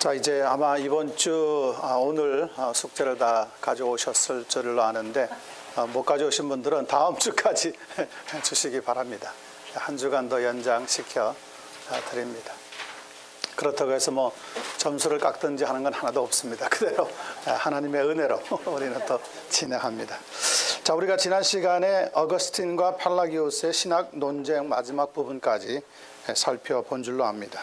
자, 이제 아마 이번 주 오늘 숙제를 다 가져오셨을 줄로 아는데 못 가져오신 분들은 다음 주까지 주시기 바랍니다. 한 주간 더 연장시켜 드립니다. 그렇다고 해서 뭐 점수를 깎든지 하는 건 하나도 없습니다. 그대로 하나님의 은혜로 우리는 또 진행합니다. 자, 우리가 지난 시간에 어거스틴과 팔라기오스의 신학 논쟁 마지막 부분까지 살펴본 줄로 압니다.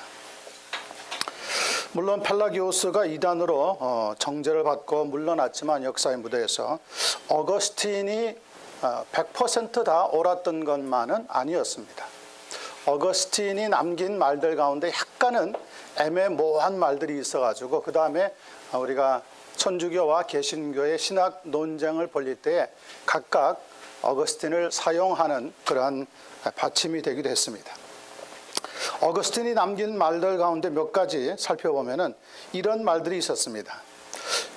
물론 팔라기오스가 이단으로 정죄를 받고 물러났지만 역사의 무대에서 어거스틴이 100% 다 옳았던 것만은 아니었습니다. 어거스틴이 남긴 말들 가운데 약간은 애매모호한 말들이 있어가지고 그 다음에 우리가 천주교와 개신교의 신학 논쟁을 벌릴 때에 각각 어거스틴을 사용하는 그러한 받침이 되기도 했습니다. 어거스틴이 남긴 말들 가운데 몇 가지 살펴보면은 이런 말들이 있었습니다.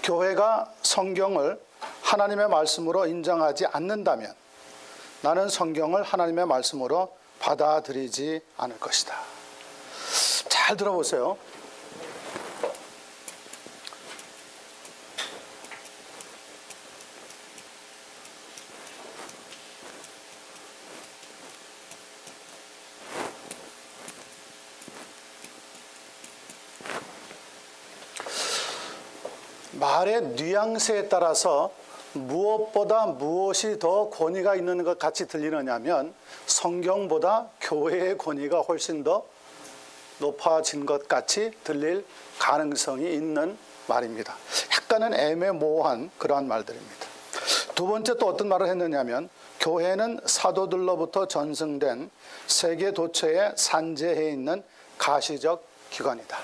교회가 성경을 하나님의 말씀으로 인정하지 않는다면 나는 성경을 하나님의 말씀으로 받아들이지 않을 것이다. 잘 들어보세요. 말의 뉘앙스에 따라서 무엇보다 무엇이 더 권위가 있는 것 같이 들리느냐면 성경보다 교회의 권위가 훨씬 더 높아진 것 같이 들릴 가능성이 있는 말입니다. 약간은 애매모호한 그러한 말들입니다. 두 번째 또 어떤 말을 했느냐면 교회는 사도들로부터 전승된 세계 도처에 산재해 있는 가시적 기관이다.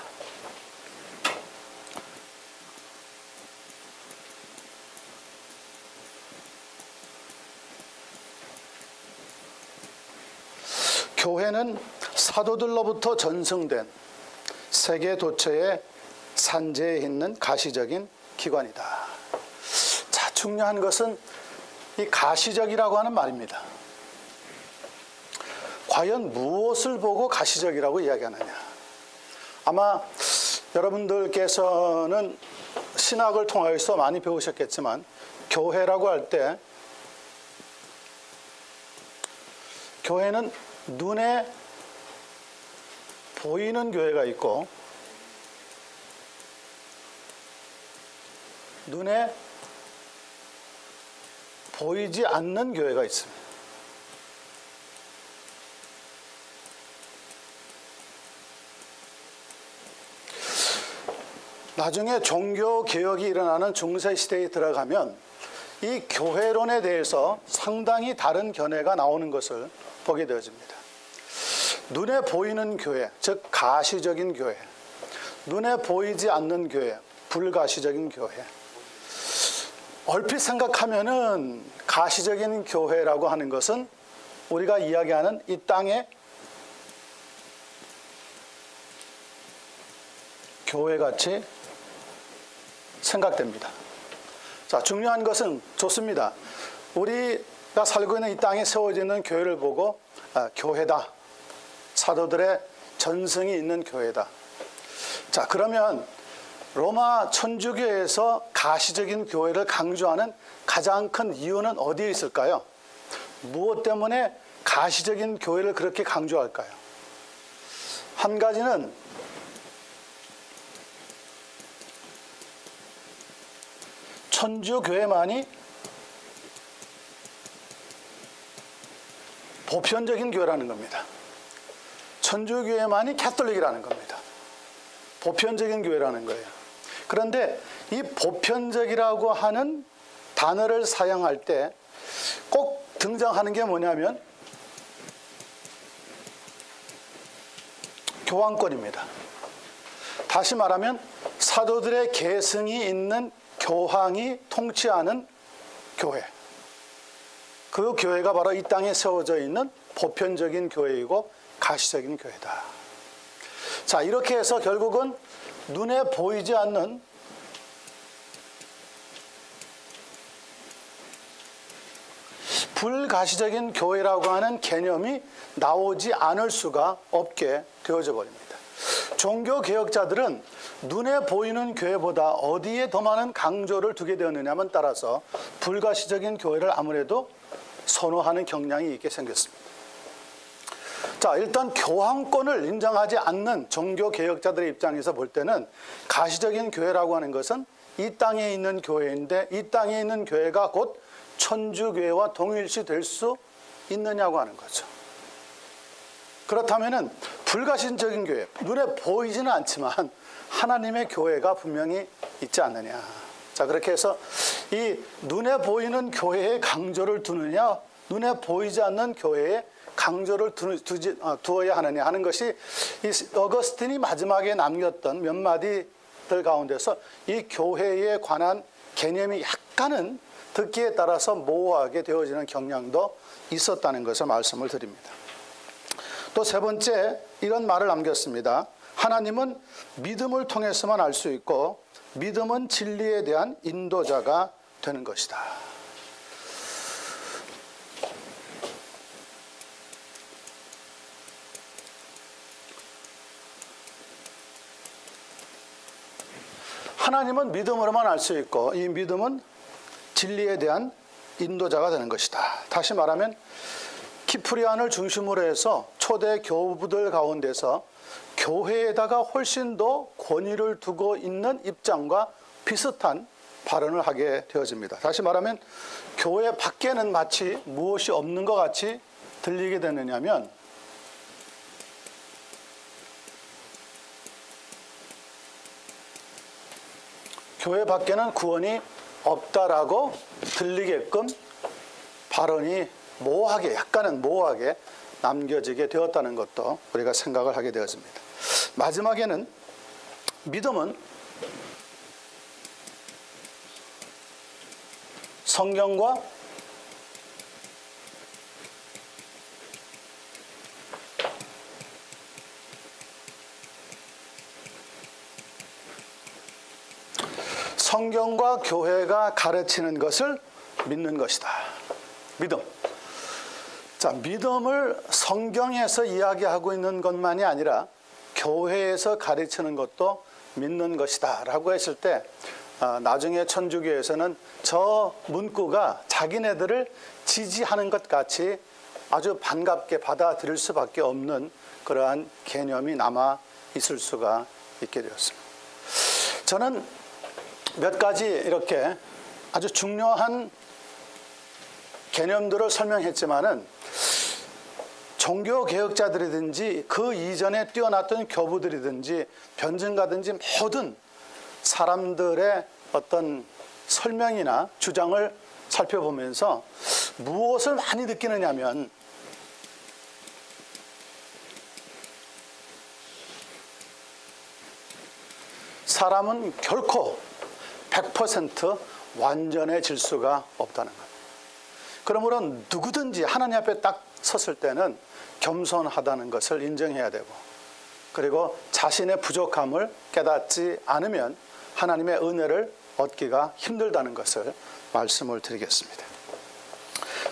교회는 사도들로부터 전승된 세계 도처에 산재해 있는 가시적인 기관이다. 자, 중요한 것은 이 가시적이라고 하는 말입니다. 과연 무엇을 보고 가시적이라고 이야기하느냐? 아마 여러분들께서는 신학을 통해서 많이 배우셨겠지만 교회라고 할 때 교회는 눈에 보이는 교회가 있고 눈에 보이지 않는 교회가 있습니다. 나중에 종교개혁이 일어나는 중세시대에 들어가면 이 교회론에 대해서 상당히 다른 견해가 나오는 것을 보게 되어집니다. 눈에 보이는 교회, 즉 가시적인 교회, 눈에 보이지 않는 교회, 불가시적인 교회. 얼핏 생각하면은 가시적인 교회라고 하는 것은 우리가 이야기하는 이 땅의 교회같이 생각됩니다. 자, 중요한 것은 좋습니다. 우리가 살고 있는 이 땅에 세워져 있는 교회를 보고 교회다. 사도들의 전승이 있는 교회다. 자, 그러면 로마 천주교에서 가시적인 교회를 강조하는 가장 큰 이유는 어디에 있을까요? 무엇 때문에 가시적인 교회를 그렇게 강조할까요? 한 가지는 천주교회만이 보편적인 교회라는 겁니다. 천주교회만이 캐톨릭이라는 겁니다. 보편적인 교회라는 거예요. 그런데 이 보편적이라고 하는 단어를 사용할 때 꼭 등장하는 게 뭐냐면 교황권입니다. 다시 말하면 사도들의 계승이 있는 교황이 통치하는 교회. 그 교회가 바로 이 땅에 세워져 있는 보편적인 교회이고 가시적인 교회다. 자, 이렇게 해서 결국은 눈에 보이지 않는 불가시적인 교회라고 하는 개념이 나오지 않을 수가 없게 되어져 버립니다. 종교개혁자들은 눈에 보이는 교회보다 어디에 더 많은 강조를 두게 되었느냐에 따라서 불가시적인 교회를 아무래도 선호하는 경향이 있게 생겼습니다. 자, 일단 교황권을 인정하지 않는 종교개혁자들의 입장에서 볼 때는 가시적인 교회라고 하는 것은 이 땅에 있는 교회인데 이 땅에 있는 교회가 곧 천주교회와 동일시 될 수 있느냐고 하는 거죠. 그렇다면은 불가신적인 교회, 눈에 보이지는 않지만 하나님의 교회가 분명히 있지 않느냐. 자, 그렇게 해서 이 눈에 보이는 교회에 강조를 두느냐, 눈에 보이지 않는 교회에 강조를 두어야 하느냐 하는 것이 이 어거스틴이 마지막에 남겼던 몇 마디들 가운데서 이 교회에 관한 개념이 약간은 듣기에 따라서 모호하게 되어지는 경향도 있었다는 것을 말씀을 드립니다. 또 세 번째 이런 말을 남겼습니다. 하나님은 믿음을 통해서만 알 수 있고 믿음은 진리에 대한 인도자가 되는 것이다. 하나님은 믿음으로만 알 수 있고 이 믿음은 진리에 대한 인도자가 되는 것이다. 다시 말하면 키프리안을 중심으로 해서 초대 교부들 가운데서 교회에다가 훨씬 더 권위를 두고 있는 입장과 비슷한 발언을 하게 되어집니다. 다시 말하면 교회 밖에는 마치 무엇이 없는 것 같이 들리게 되느냐면 교회 밖에는 구원이 없다라고 들리게끔 발언이 모호하게, 약간은 모호하게 남겨지게 되었다는 것도 우리가 생각을 하게 되었습니다. 마지막에는 믿음은 성경과 교회가 가르치는 것을 믿는 것이다. 믿음. 자, 믿음을 성경에서 이야기하고 있는 것만이 아니라 교회에서 가르치는 것도 믿는 것이다 라고 했을 때 나중에 천주교에서는 저 문구가 자기네들을 지지하는 것 같이 아주 반갑게 받아들일 수밖에 없는 그러한 개념이 남아 있을 수가 있게 되었습니다. 저는 몇 가지 이렇게 아주 중요한 개념들을 설명했지만은 종교개혁자들이든지 그 이전에 뛰어났던 교부들이든지 변증가든지 모든 사람들의 어떤 설명이나 주장을 살펴보면서 무엇을 많이 느끼느냐면 사람은 결코 100% 완전해질 수가 없다는 것. 그러므로 누구든지 하나님 앞에 딱 섰을 때는 겸손하다는 것을 인정해야 되고 그리고 자신의 부족함을 깨닫지 않으면 하나님의 은혜를 얻기가 힘들다는 것을 말씀을 드리겠습니다.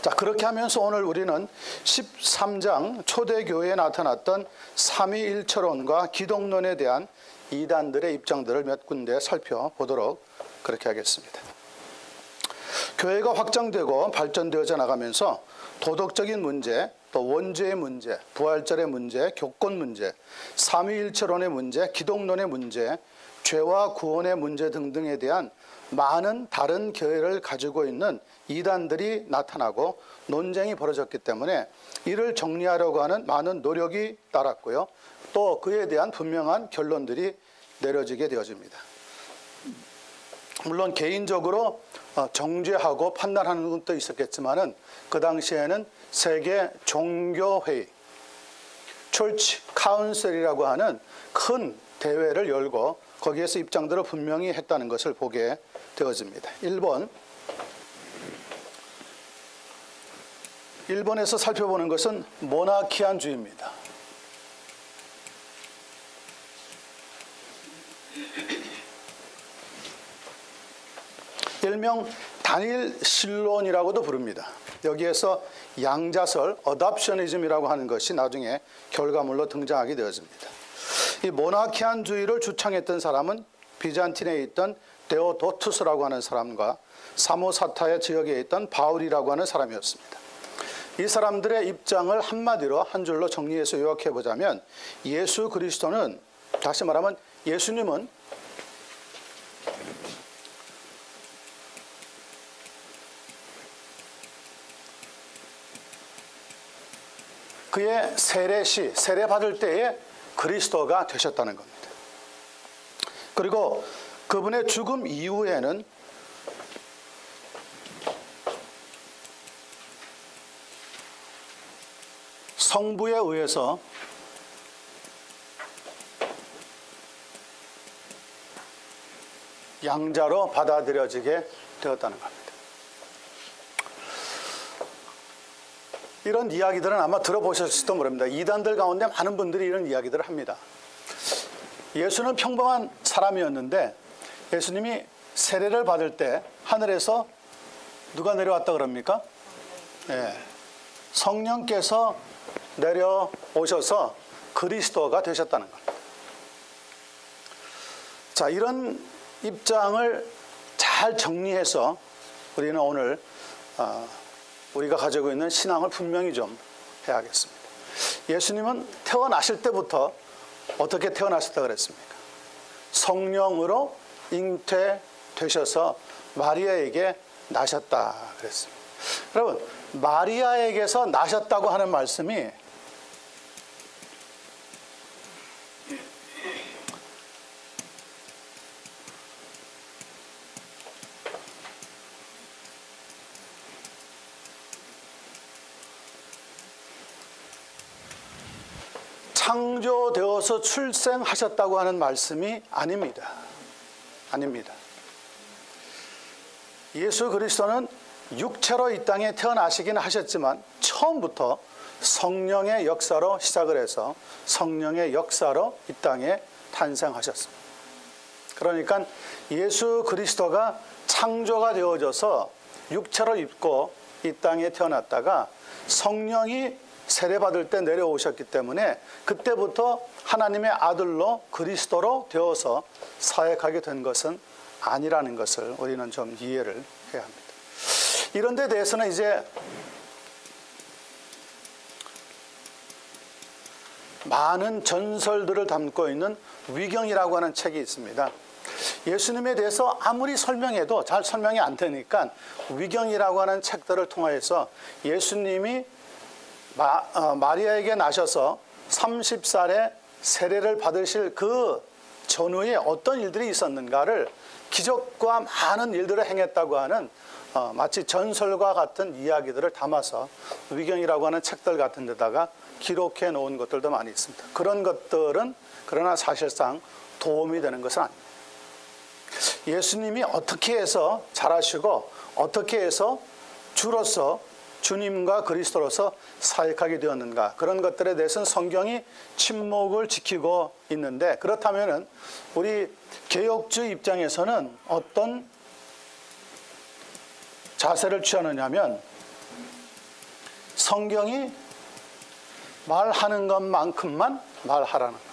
자, 그렇게 하면서 오늘 우리는 13장 초대교회에 나타났던 삼위일체론과 기독론에 대한 이단들의 입장들을 몇 군데 살펴보도록 그렇게 하겠습니다. 교회가 확장되고 발전되어져 나가면서 도덕적인 문제, 또 원죄의 문제, 부활절의 문제, 교권 문제, 삼위일체론의 문제, 기독론의 문제, 죄와 구원의 문제 등등에 대한 많은 다른 교회를 가지고 있는 이단들이 나타나고 논쟁이 벌어졌기 때문에 이를 정리하려고 하는 많은 노력이 따랐고요. 또 그에 대한 분명한 결론들이 내려지게 되어집니다. 물론 개인적으로 정죄하고 판단하는 것도 있었겠지만은 그 당시에는 세계 종교회의, Church Council이라고 하는 큰 대회를 열고 거기에서 입장들을 분명히 했다는 것을 보게 되어집니다. 1번. 일본에서 살펴보는 것은 모나키안주의입니다. 일명 단일 신론이라고도 부릅니다. 여기에서 양자설, 어답셔니즘이라고 하는 것이 나중에 결과물로 등장하게 되었습니다. 이 모나키안주의를 주창했던 사람은 비잔틴에 있던 데오도투스라고 하는 사람과 사모사타의 지역에 있던 바울이라고 하는 사람이었습니다. 이 사람들의 입장을 한마디로 한 줄로 정리해서 요약해 보자면, 예수 그리스도는, 다시 말하면 예수님은 그의 세례 받을 때에 그리스도가 되셨다는 겁니다. 그리고 그분의 죽음 이후에는 성부에 의해서 양자로 받아들여지게 되었다는 겁니다. 이런 이야기들은 아마 들어보셨을지도 모릅니다. 이단들 가운데 많은 분들이 이런 이야기들을 합니다. 예수는 평범한 사람이었는데 예수님이 세례를 받을 때 하늘에서 누가 내려왔다 그럽니까? 네. 성령께서 내려오셔서 그리스도가 되셨다는 겁니다. 자, 이런 입장을 잘 정리해서 우리는 오늘 우리가 가지고 있는 신앙을 분명히 좀 해야겠습니다. 예수님은 태어나실 때부터 어떻게 태어나셨다 그랬습니까? 성령으로 잉태되셔서 마리아에게 나셨다 그랬습니다. 여러분, 마리아에게서 나셨다고 하는 말씀이 창조되어서 출생하셨다고 하는 말씀이 아닙니다. 아닙니다. 예수 그리스도는 육체로 이 땅에 태어나시긴 하셨지만 처음부터 성령의 역사로 시작을 해서 성령의 역사로 이 땅에 탄생하셨습니다. 그러니까 예수 그리스도가 창조가 되어져서 육체로 입고 이 땅에 태어났다가 성령이 세례받을 때 내려오셨기 때문에 그때부터 하나님의 아들로 그리스도로 되어서 사역하게 된 것은 아니라는 것을 우리는 좀 이해를 해야 합니다. 이런 데 대해서는 이제 많은 전설들을 담고 있는 위경이라고 하는 책이 있습니다. 예수님에 대해서 아무리 설명해도 잘 설명이 안 되니까 위경이라고 하는 책들을 통해서 예수님이 마리아에게 나셔서 30살에 세례를 받으실 그 전후에 어떤 일들이 있었는가를 기적과 많은 일들을 행했다고 하는 마치 전설과 같은 이야기들을 담아서 위경이라고 하는 책들 같은 데다가 기록해 놓은 것들도 많이 있습니다. 그런 것들은 그러나 사실상 도움이 되는 것은 아닙니다. 예수님이 어떻게 해서 자라시고 어떻게 해서 주로서 주님과 그리스도로서 사역하게 되었는가, 그런 것들에 대해서는 성경이 침묵을 지키고 있는데, 그렇다면 우리 개혁주의 입장에서는 어떤 자세를 취하느냐면 성경이 말하는 것만큼만 말하라는 거예요.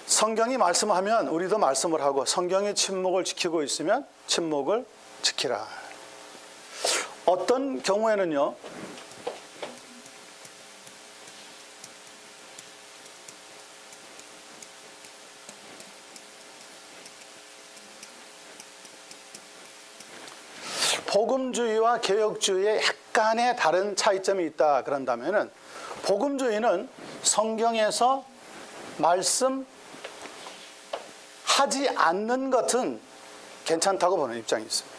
성경이 말씀하면 우리도 말씀을 하고, 성경이 침묵을 지키고 있으면 침묵을 지키라. 어떤 경우에는요, 복음주의와 개혁주의에 약간의 다른 차이점이 있다 그런다면은, 복음주의는 성경에서 말씀하지 않는 것은 괜찮다고 보는 입장이 있습니다.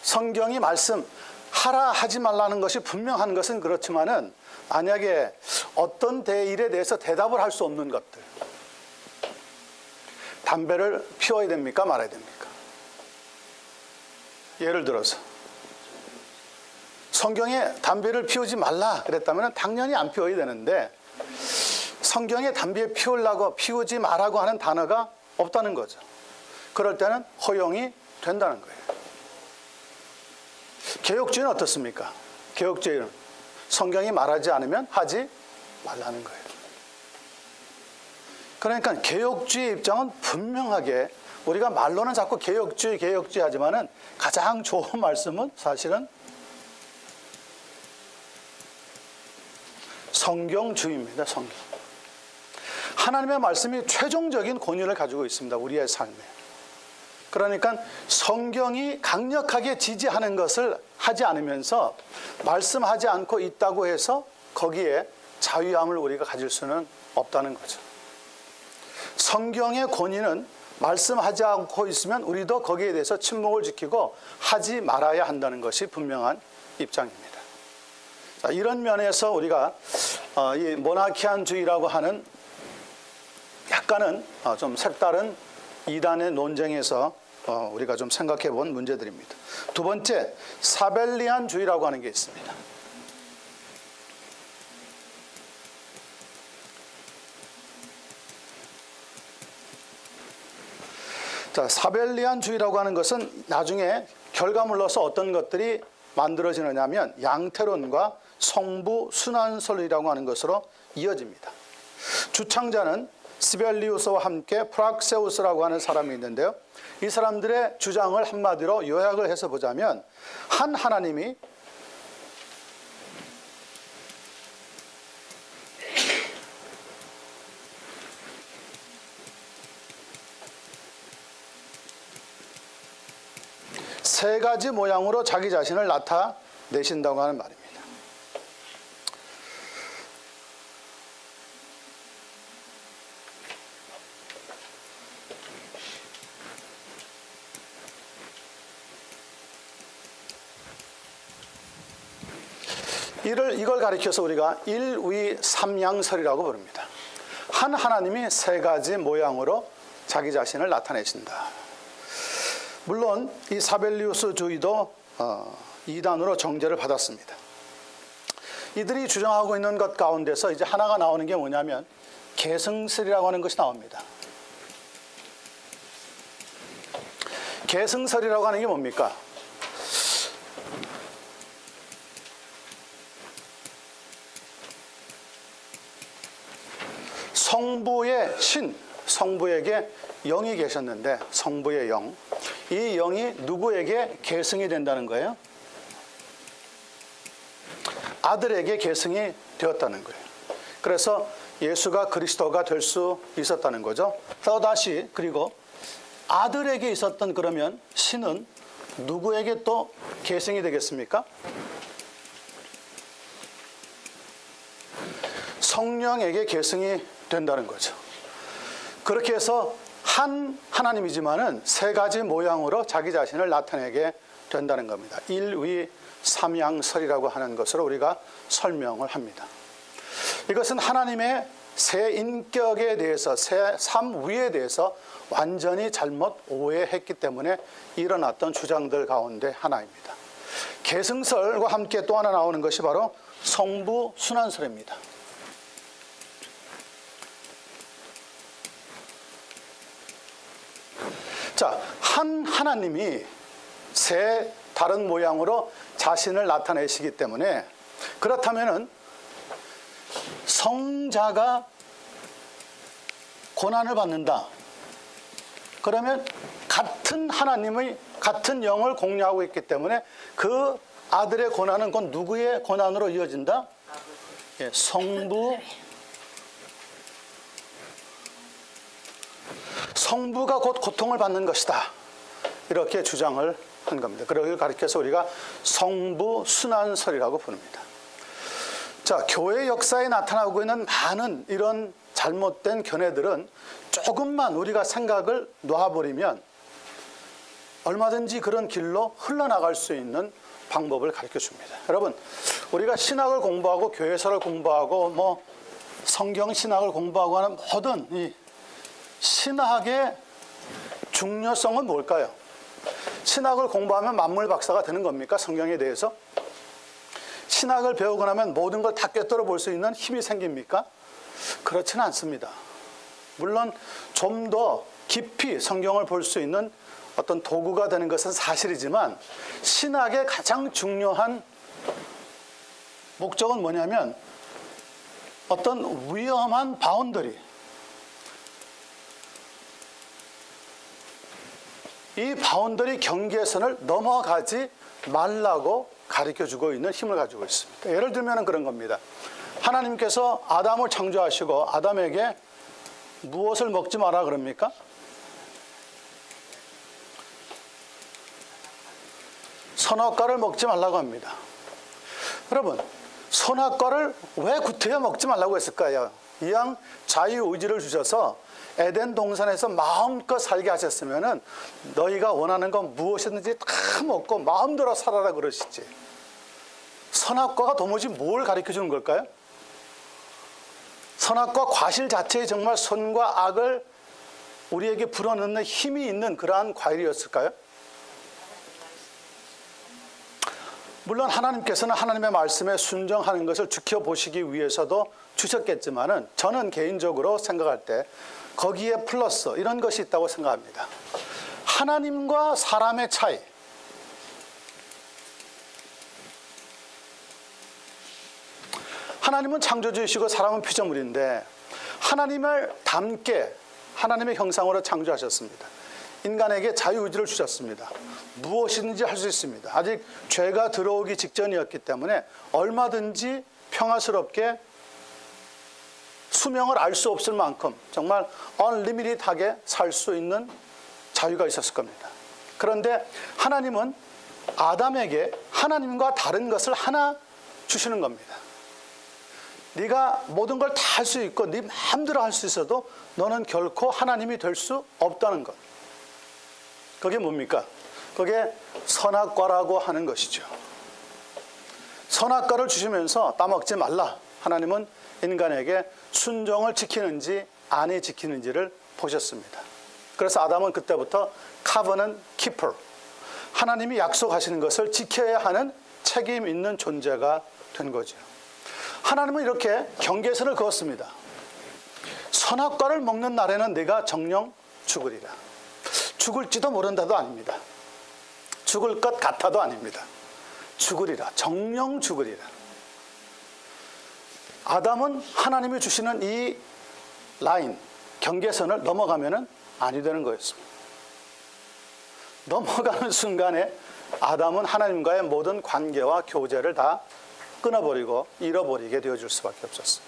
성경이 말씀하라 하지 말라는 것이 분명한 것은 그렇지만은 만약에 어떤 일에 대해서 대답을 할 수 없는 것들, 담배를 피워야 됩니까 말아야 됩니까? 예를 들어서 성경에 담배를 피우지 말라 그랬다면 당연히 안 피워야 되는데, 성경에 담배 피우지 말라고 하는 단어가 없다는 거죠. 그럴 때는 허용이 된다는 거예요. 개혁주의는 어떻습니까? 개혁주의는 성경이 말하지 않으면 하지 말라는 거예요. 그러니까 개혁주의 입장은 분명하게, 우리가 말로는 자꾸 개혁주의 하지만은 가장 좋은 말씀은 사실은 성경주의입니다. 성경. 하나님의 말씀이 최종적인 권위를 가지고 있습니다. 우리의 삶에. 그러니까 성경이 강력하게 지지하는 것을 하지 않으면서 말씀하지 않고 있다고 해서 거기에 자유함을 우리가 가질 수는 없다는 거죠. 성경의 권위는 말씀하지 않고 있으면 우리도 거기에 대해서 침묵을 지키고 하지 말아야 한다는 것이 분명한 입장입니다. 자, 이런 면에서 우리가 이 모나키안주의라고 하는 약간은 좀 색다른 이단의 논쟁에서 우리가 좀 생각해 본 문제들입니다. 두 번째, 사벨리안주의라고 하는 게 있습니다. 자, 사벨리안주의라고 하는 것은 나중에 결과물로서 어떤 것들이 만들어지느냐 하면 양태론과 성부 순환설이라고 하는 것으로 이어집니다. 주창자는 시벨리우스와 함께 프락세우스라고 하는 사람이 있는데요. 이 사람들의 주장을 한마디로 요약을 해서 보자면, 한 하나님이 세 가지 모양으로 자기 자신을 나타내신다고 하는 말입니다. 이걸 가리켜서 우리가 일위삼양설이라고 부릅니다. 한 하나님이 세 가지 모양으로 자기 자신을 나타내신다. 물론 이 사벨리우스주의도 이단으로 정죄를 받았습니다. 이들이 주장하고 있는 것 가운데서 이제 하나가 나오는 게 뭐냐면 계승설이라고 하는 것이 나옵니다. 계승설이라고 하는 게 뭡니까? 성부의 신, 성부에게 영이 계셨는데, 성부의 영, 이 영이 누구에게 계승이 된다는 거예요? 아들에게 계승이 되었다는 거예요. 그래서 예수가 그리스도가 될 수 있었다는 거죠. 또다시, 그리고 아들에게 있었던 그러면 신은 누구에게 또 계승이 되겠습니까? 성령에게 계승이 된다는 거죠. 그렇게 해서 한 하나님이지만은 세 가지 모양으로 자기 자신을 나타내게 된다는 겁니다. 일위삼양설이라고 하는 것으로 우리가 설명을 합니다. 이것은 하나님의 세 인격에 대해서, 세 삼위에 대해서 완전히 잘못 오해했기 때문에 일어났던 주장들 가운데 하나입니다. 계승설과 함께 또 하나 나오는 것이 바로 성부 순환설입니다. 자, 한 하나님이 세 다른 모양으로 자신을 나타내시기 때문에, 그렇다면은 성자가 고난을 받는다. 그러면 같은 하나님의 같은 영을 공유하고 있기 때문에 그 아들의 고난은 곧 누구의 고난으로 이어진다? 예, 성부가 곧 고통을 받는 것이다. 이렇게 주장을 한 겁니다. 그걸 가리켜서 우리가 성부 순환설이라고 부릅니다. 자, 교회 역사에 나타나고 있는 많은 이런 잘못된 견해들은 조금만 우리가 생각을 놓아버리면 얼마든지 그런 길로 흘러나갈 수 있는 방법을 가르쳐 줍니다. 여러분, 우리가 신학을 공부하고 교회서를 공부하고 뭐 성경 신학을 공부하고 하는 모든 이 신학의 중요성은 뭘까요? 신학을 공부하면 만물 박사가 되는 겁니까? 성경에 대해서? 신학을 배우고 나면 모든 걸 다 꿰뚫어 볼 수 있는 힘이 생깁니까? 그렇지는 않습니다. 물론 좀 더 깊이 성경을 볼 수 있는 어떤 도구가 되는 것은 사실이지만, 신학의 가장 중요한 목적은 뭐냐면 어떤 위험한 바운더리, 이 바운더리 경계선을 넘어가지 말라고 가르쳐주고 있는 힘을 가지고 있습니다. 예를 들면 그런 겁니다. 하나님께서 아담을 창조하시고 아담에게 무엇을 먹지 마라 그럽니까? 선악과를 먹지 말라고 합니다. 여러분, 선악과를 왜 구태여 먹지 말라고 했을까요? 이왕 자유의지를 주셔서 에덴 동산에서 마음껏 살게 하셨으면 너희가 원하는 건 무엇이든지 다 먹고 마음대로 살아라 그러시지. 선악과가 도무지 뭘 가르쳐 주는 걸까요? 선악과 과실 자체에 정말 선과 악을 우리에게 불어넣는 힘이 있는 그러한 과일이었을까요? 물론 하나님께서는 하나님의 말씀에 순종하는 것을 지켜보시기 위해서도 주셨겠지만은 저는 개인적으로 생각할 때 거기에 플러스 이런 것이 있다고 생각합니다. 하나님과 사람의 차이. 하나님은 창조주이시고 사람은 피조물인데 하나님을 닮게 하나님의 형상으로 창조하셨습니다. 인간에게 자유의지를 주셨습니다. 무엇이든지 할 수 있습니다. 아직 죄가 들어오기 직전이었기 때문에 얼마든지 평화스럽게 수명을 알 수 없을 만큼 정말 언리미티드하게 살 수 있는 자유가 있었을 겁니다. 그런데 하나님은 아담에게 하나님과 다른 것을 하나 주시는 겁니다. 네가 모든 걸 다 할 수 있고 네 마음대로 할 수 있어도 너는 결코 하나님이 될 수 없다는 것. 그게 뭡니까? 그게 선악과라고 하는 것이죠. 선악과를 주시면서 따먹지 말라. 하나님은 인간에게 순종을 지키는지 안 지키는지를 보셨습니다. 그래서 아담은 그때부터 covenant keeper, 하나님이 약속하시는 것을 지켜야 하는 책임 있는 존재가 된 거죠. 하나님은 이렇게 경계선을 그었습니다. 선악과를 먹는 날에는 네가 정령 죽으리라. 죽을지도 모른다도 아닙니다. 죽을 것 같아도 아닙니다. 죽으리라. 정령 죽으리라. 아담은 하나님이 주시는 이 라인, 경계선을 넘어가면 아니 되는 거였습니다. 넘어가는 순간에 아담은 하나님과의 모든 관계와 교제를 다 끊어버리고 잃어버리게 되어줄 수밖에 없었어요.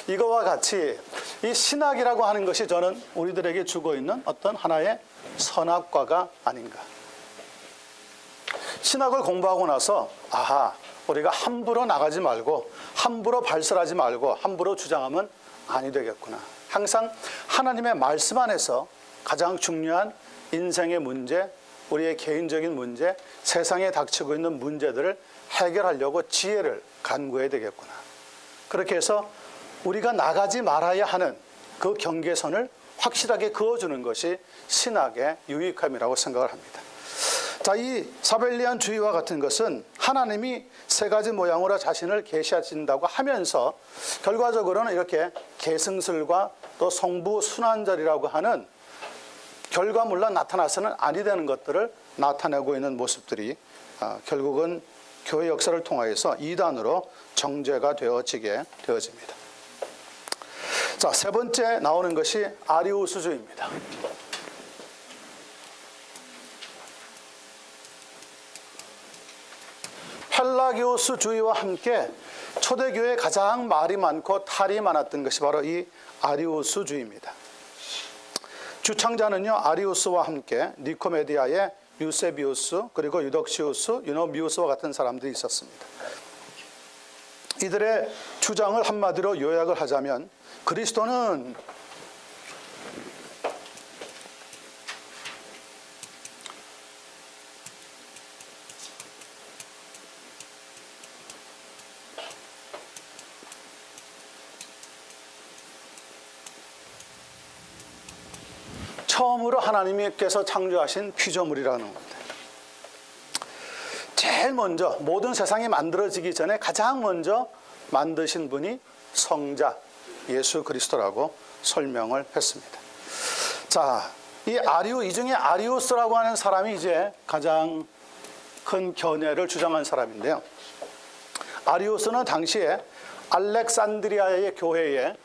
이거와 같이 이 신학이라고 하는 것이 저는 우리들에게 주고 있는 어떤 하나의 선악과가 아닌가. 신학을 공부하고 나서 아하, 우리가 함부로 나가지 말고 함부로 발설하지 말고 함부로 주장하면 아니 되겠구나. 항상 하나님의 말씀 안에서 가장 중요한 인생의 문제, 우리의 개인적인 문제, 세상에 닥치고 있는 문제들을 해결하려고 지혜를 간구해야 되겠구나. 그렇게 해서 우리가 나가지 말아야 하는 그 경계선을 확실하게 그어주는 것이 신학의 유익함이라고 생각을 합니다. 자, 이 사벨리안주의와 같은 것은 하나님이 세 가지 모양으로 자신을 계시하신다고 하면서 결과적으로는 이렇게 계승설과 또 성부 순환절이라고 하는 결과물로 나타나서는 아니 되는 것들을 나타내고 있는 모습들이 결국은 교회 역사를 통하여서 이단으로 정죄가 되어지게 되어집니다. 자, 세 번째 나오는 것이 아리우스주의입니다. 펠라기오스주의와 함께 초대교회에 가장 말이 많고 탈이 많았던 것이 바로 이 아리우스주의입니다. 주창자는요, 아리우스와 함께 니코메디아의 유세비우스, 그리고 유덕시우스, 유노미우스와 같은 사람들이 있었습니다. 이들의 주장을 한마디로 요약을 하자면 그리스도는 처음으로 하나님께서 창조하신 피조물이라는 겁니다. 제일 먼저 모든 세상이 만들어지기 전에 가장 먼저 만드신 분이 성자 예수 그리스도라고 설명을 했습니다. 자, 이 중에 아리우스라고 하는 사람이 이제 가장 큰 견해를 주장한 사람인데요. 아리우스는 당시에 알렉산드리아의 교회에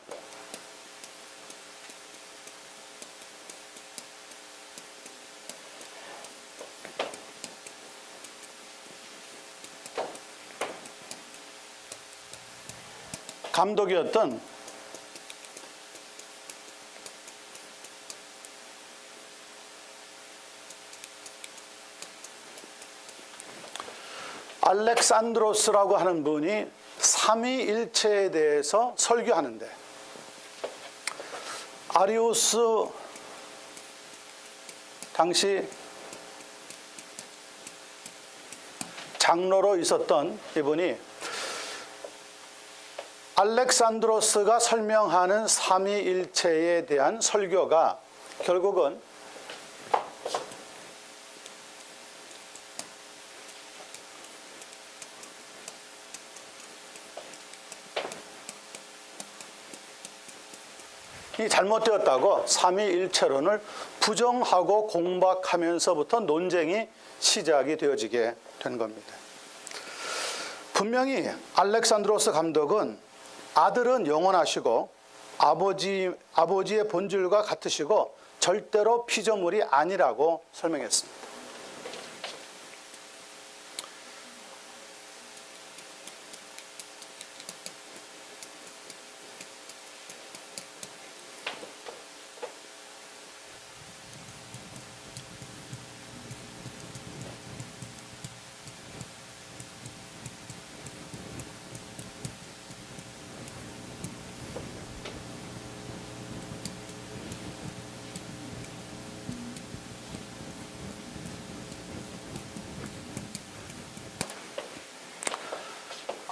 감독이었던 알렉산드로스라고 하는 분이 삼위일체에 대해서 설교하는데, 아리우스 당시 장로로 있었던 이분이 알렉산드로스가 설명하는 삼위일체에 대한 설교가 결국은 이 잘못되었다고 삼위일체론을 부정하고 공박하면서부터 논쟁이 시작이 되어지게 된 겁니다. 분명히 알렉산드로스 감독은 아들은 영원하시고 아버지의 본질과 같으시고 절대로 피조물이 아니라고 설명했습니다.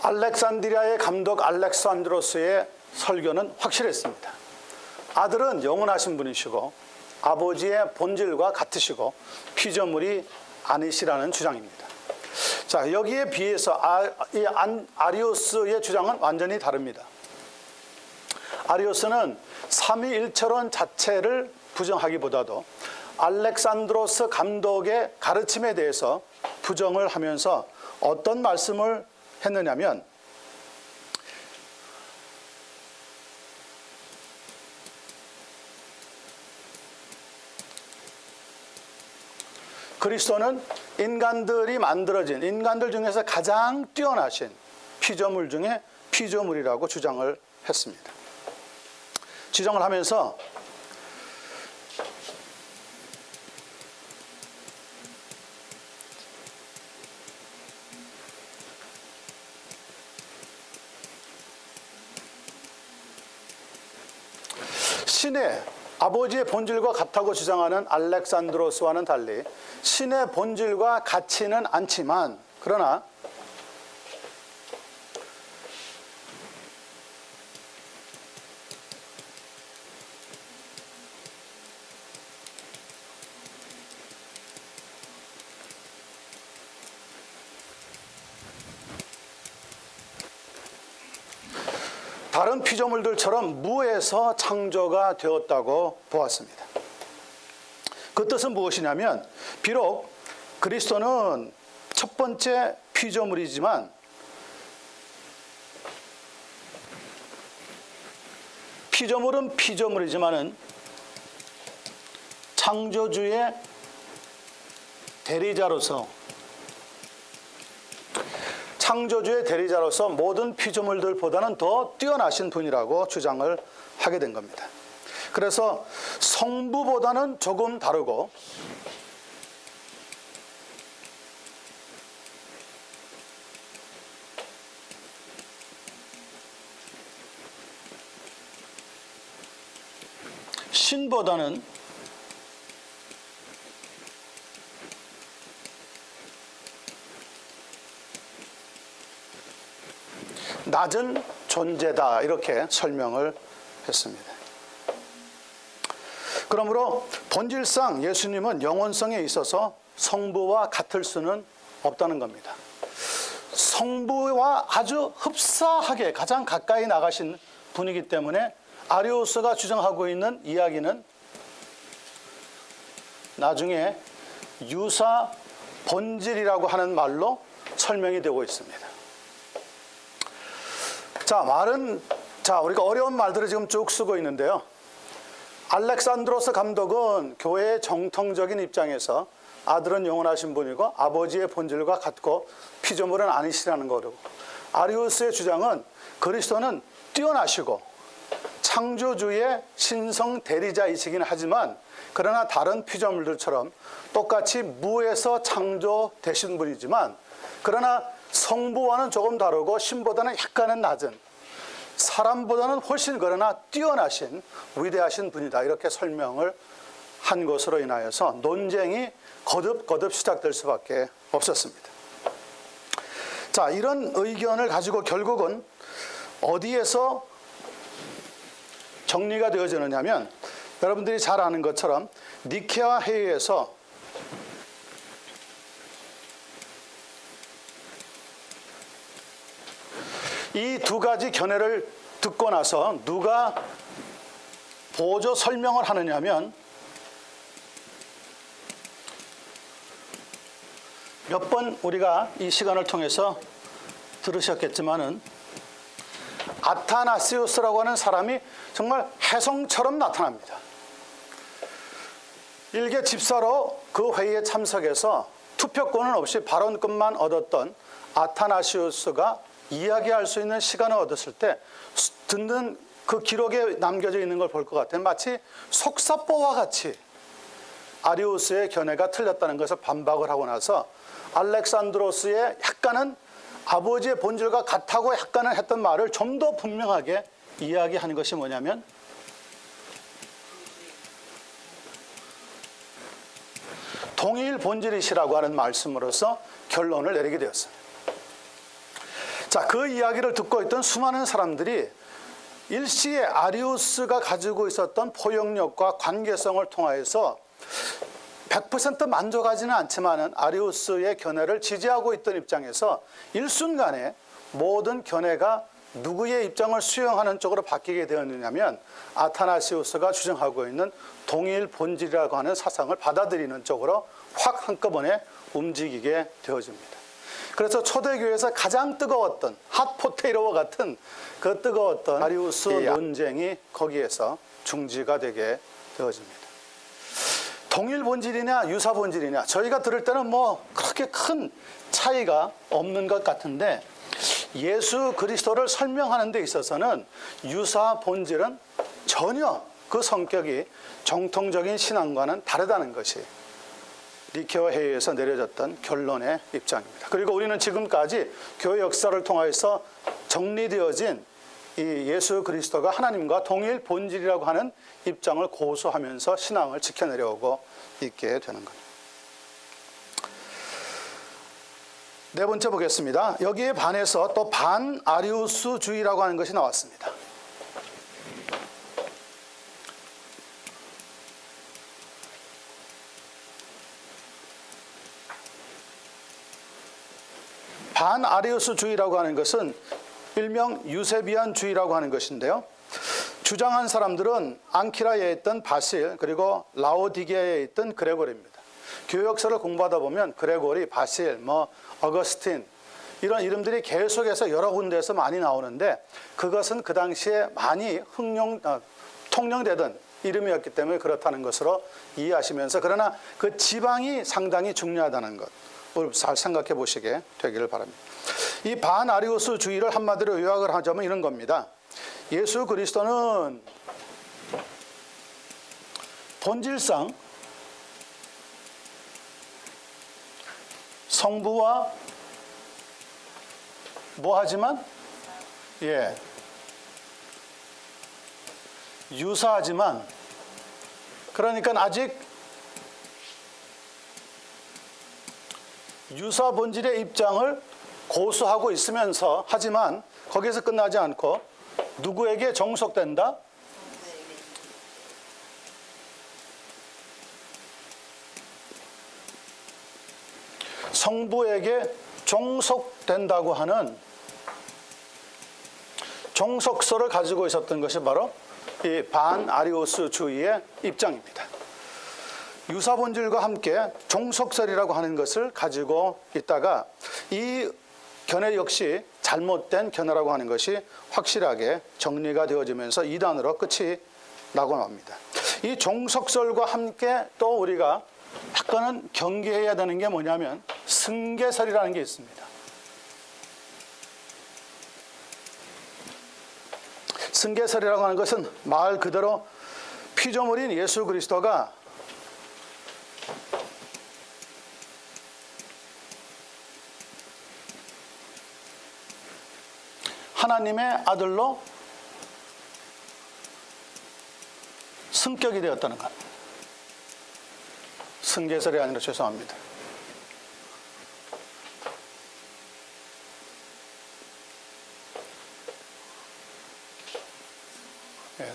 알렉산드리아의 감독 알렉산드로스의 설교는 확실했습니다. 아들은 영원하신 분이시고 아버지의 본질과 같으시고 피조물이 아니시라는 주장입니다. 자, 여기에 비해서 아리우스의 주장은 완전히 다릅니다. 아리우스는 삼위일체론 자체를 부정하기보다도 알렉산드로스 감독의 가르침에 대해서 부정을 하면서 어떤 말씀을 했느냐면, 그리스도는 인간들이 만들어진 인간들 중에서 가장 뛰어나신 피조물 중에 피조물이라고 주장을 했습니다. 주장을 하면서 신의 아버지의 본질과 같다고 주장하는 알렉산드로스와는 달리 신의 본질과 같지는 않지만, 그러나 다른 피조물들처럼 무에서 창조가 되었다고 보았습니다. 그 뜻은 무엇이냐면, 비록 그리스도는 첫 번째 피조물이지만 피조물은 피조물이지만은 창조주의 대리자로서 모든 피조물들보다는 더 뛰어나신 분이라고 주장을 하게 된 겁니다. 그래서 성부보다는 조금 다르고 신보다는 낮은 존재다, 이렇게 설명을 했습니다. 그러므로 본질상 예수님은 영원성에 있어서 성부와 같을 수는 없다는 겁니다. 성부와 아주 흡사하게 가장 가까이 나가신 분이기 때문에 아리우스가 주장하고 있는 이야기는 나중에 유사 본질이라고 하는 말로 설명이 되고 있습니다. 우리가 어려운 말들을 지금 쭉 쓰고 있는데요. 알렉산드로스 감독은 교회의 정통적인 입장에서 아들은 영원하신 분이고 아버지의 본질과 같고 피조물은 아니시라는 거고, 아리우스의 주장은 그리스도는 뛰어나시고 창조주의 신성 대리자이시긴 하지만 그러나 다른 피조물들처럼 똑같이 무에서 창조되신 분이지만 그러나 성부와는 조금 다르고 신보다는 약간은 낮은 사람보다는 훨씬 그러나 뛰어나신 위대하신 분이다. 이렇게 설명을 한 것으로 인하여서 논쟁이 거듭 시작될 수밖에 없었습니다. 자, 이런 의견을 가지고 결국은 어디에서 정리가 되어지느냐 하면 여러분들이 잘 아는 것처럼 니케아 회의에서 이 두 가지 견해를 듣고 나서 누가 보조 설명을 하느냐 하면 몇 번 우리가 이 시간을 통해서 들으셨겠지만은 아타나시우스라고 하는 사람이 정말 혜성처럼 나타납니다. 일개 집사로 그 회의에 참석해서 투표권은 없이 발언권만 얻었던 아타나시우스가 이야기할 수 있는 시간을 얻었을 때 듣는 그 기록에 남겨져 있는 걸 볼 것 같아요. 마치 속사포와 같이 아리우스의 견해가 틀렸다는 것을 반박을 하고 나서 알렉산드로스의 약간은 아버지의 본질과 같다고 약간은 했던 말을 좀 더 분명하게 이야기하는 것이 뭐냐면 동일 본질이시라고 하는 말씀으로서 결론을 내리게 되었습니다. 자, 그 이야기를 듣고 있던 수많은 사람들이 일시에 아리우스가 가지고 있었던 포용력과 관계성을 통하여서 100% 만족하지는 않지만 아리우스의 견해를 지지하고 있던 입장에서 일순간에 모든 견해가 누구의 입장을 수용하는 쪽으로 바뀌게 되었느냐면 아타나시우스가 주장하고 있는 동일 본질이라고 하는 사상을 받아들이는 쪽으로 확 한꺼번에 움직이게 되어집니다. 그래서 초대교회에서 가장 뜨거웠던 핫포테이토와 같은 그 뜨거웠던 아리우스 논쟁이 거기에서 중지가 되게 되어집니다. 동일 본질이냐 유사 본질이냐 저희가 들을 때는 뭐 그렇게 큰 차이가 없는 것 같은데 예수 그리스도를 설명하는 데 있어서는 유사 본질은 전혀 그 성격이 정통적인 신앙과는 다르다는 것이 니케아 회의에서 내려졌던 결론의 입장입니다. 그리고 우리는 지금까지 교회 역사를 통해서 정리되어진 이 예수 그리스도가 하나님과 동일 본질이라고 하는 입장을 고수하면서 신앙을 지켜내려오고 있게 되는 겁니다. 네 번째 보겠습니다. 여기에 반해서 또 반아리우스주의라고 하는 것이 나왔습니다. 반아리우스주의라고 하는 것은 일명 유세비안주의라고 하는 것인데요. 주장한 사람들은 앙키라에 있던 바실 그리고 라오디게아에 있던 그레고리입니다. 교회 역사를 공부하다 보면 그레고리, 바실, 어거스틴 이런 이름들이 계속해서 여러 군데에서 많이 나오는데 그것은 그 당시에 많이 통용되던 이름이었기 때문에 그렇다는 것으로 이해하시면서 그러나 그 지방이 상당히 중요하다는 것 잘 생각해 보시게 되기를 바랍니다. 이 반아리우스주의를 한마디로 요약을 하자면 이런 겁니다. 예수 그리스도는 본질상 성부와 뭐하지만 유사하지만 그러니까 아직 유사 본질의 입장을 고수하고 있으면서 하지만 거기에서 끝나지 않고 누구에게 종속된다? 성부에게 종속된다고 하는 종속설을 가지고 있었던 것이 바로 이 반아리우스주의의 입장입니다. 유사 본질과 함께 종속설이라고 하는 것을 가지고 있다가 이 견해 역시 잘못된 견해라고 하는 것이 확실하게 정리가 되어지면서 이단으로 끝이 나고 맙니다. 이 종속설과 함께 또 우리가 약간은 경계해야 되는 게 뭐냐면 승계설이라는 게 있습니다. 승계설이라고 하는 것은 말 그대로 피조물인 예수 그리스도가 하나님의 아들로 승격이 되었다는 것. 승계설이 아니라 죄송합니다.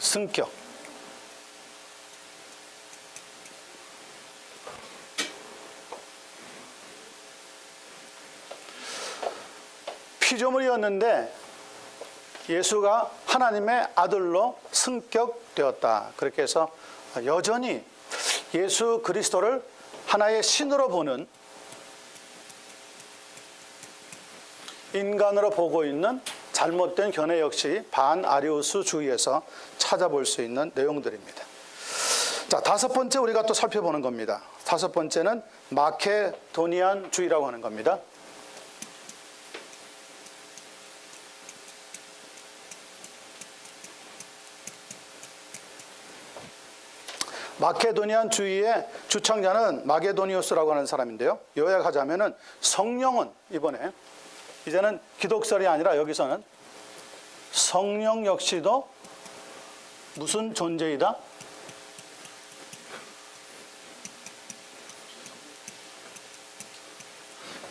승격. 피조물이었는데 예수가 하나님의 아들로 승격되었다. 그렇게 해서 여전히 예수 그리스도를 하나의 신으로 보는, 인간으로 보고 있는 잘못된 견해 역시 반아리우스주의에서 찾아볼 수 있는 내용들입니다. 자, 다섯 번째 우리가 또 살펴보는 겁니다. 다섯 번째는 마케도니안주의라고 하는 겁니다. 마케도니안주의의 주창자는 마게도니우스라고 하는 사람인데요. 요약하자면은 성령은 이제는 기독설이 아니라 여기서는 성령 역시도 무슨 존재이다?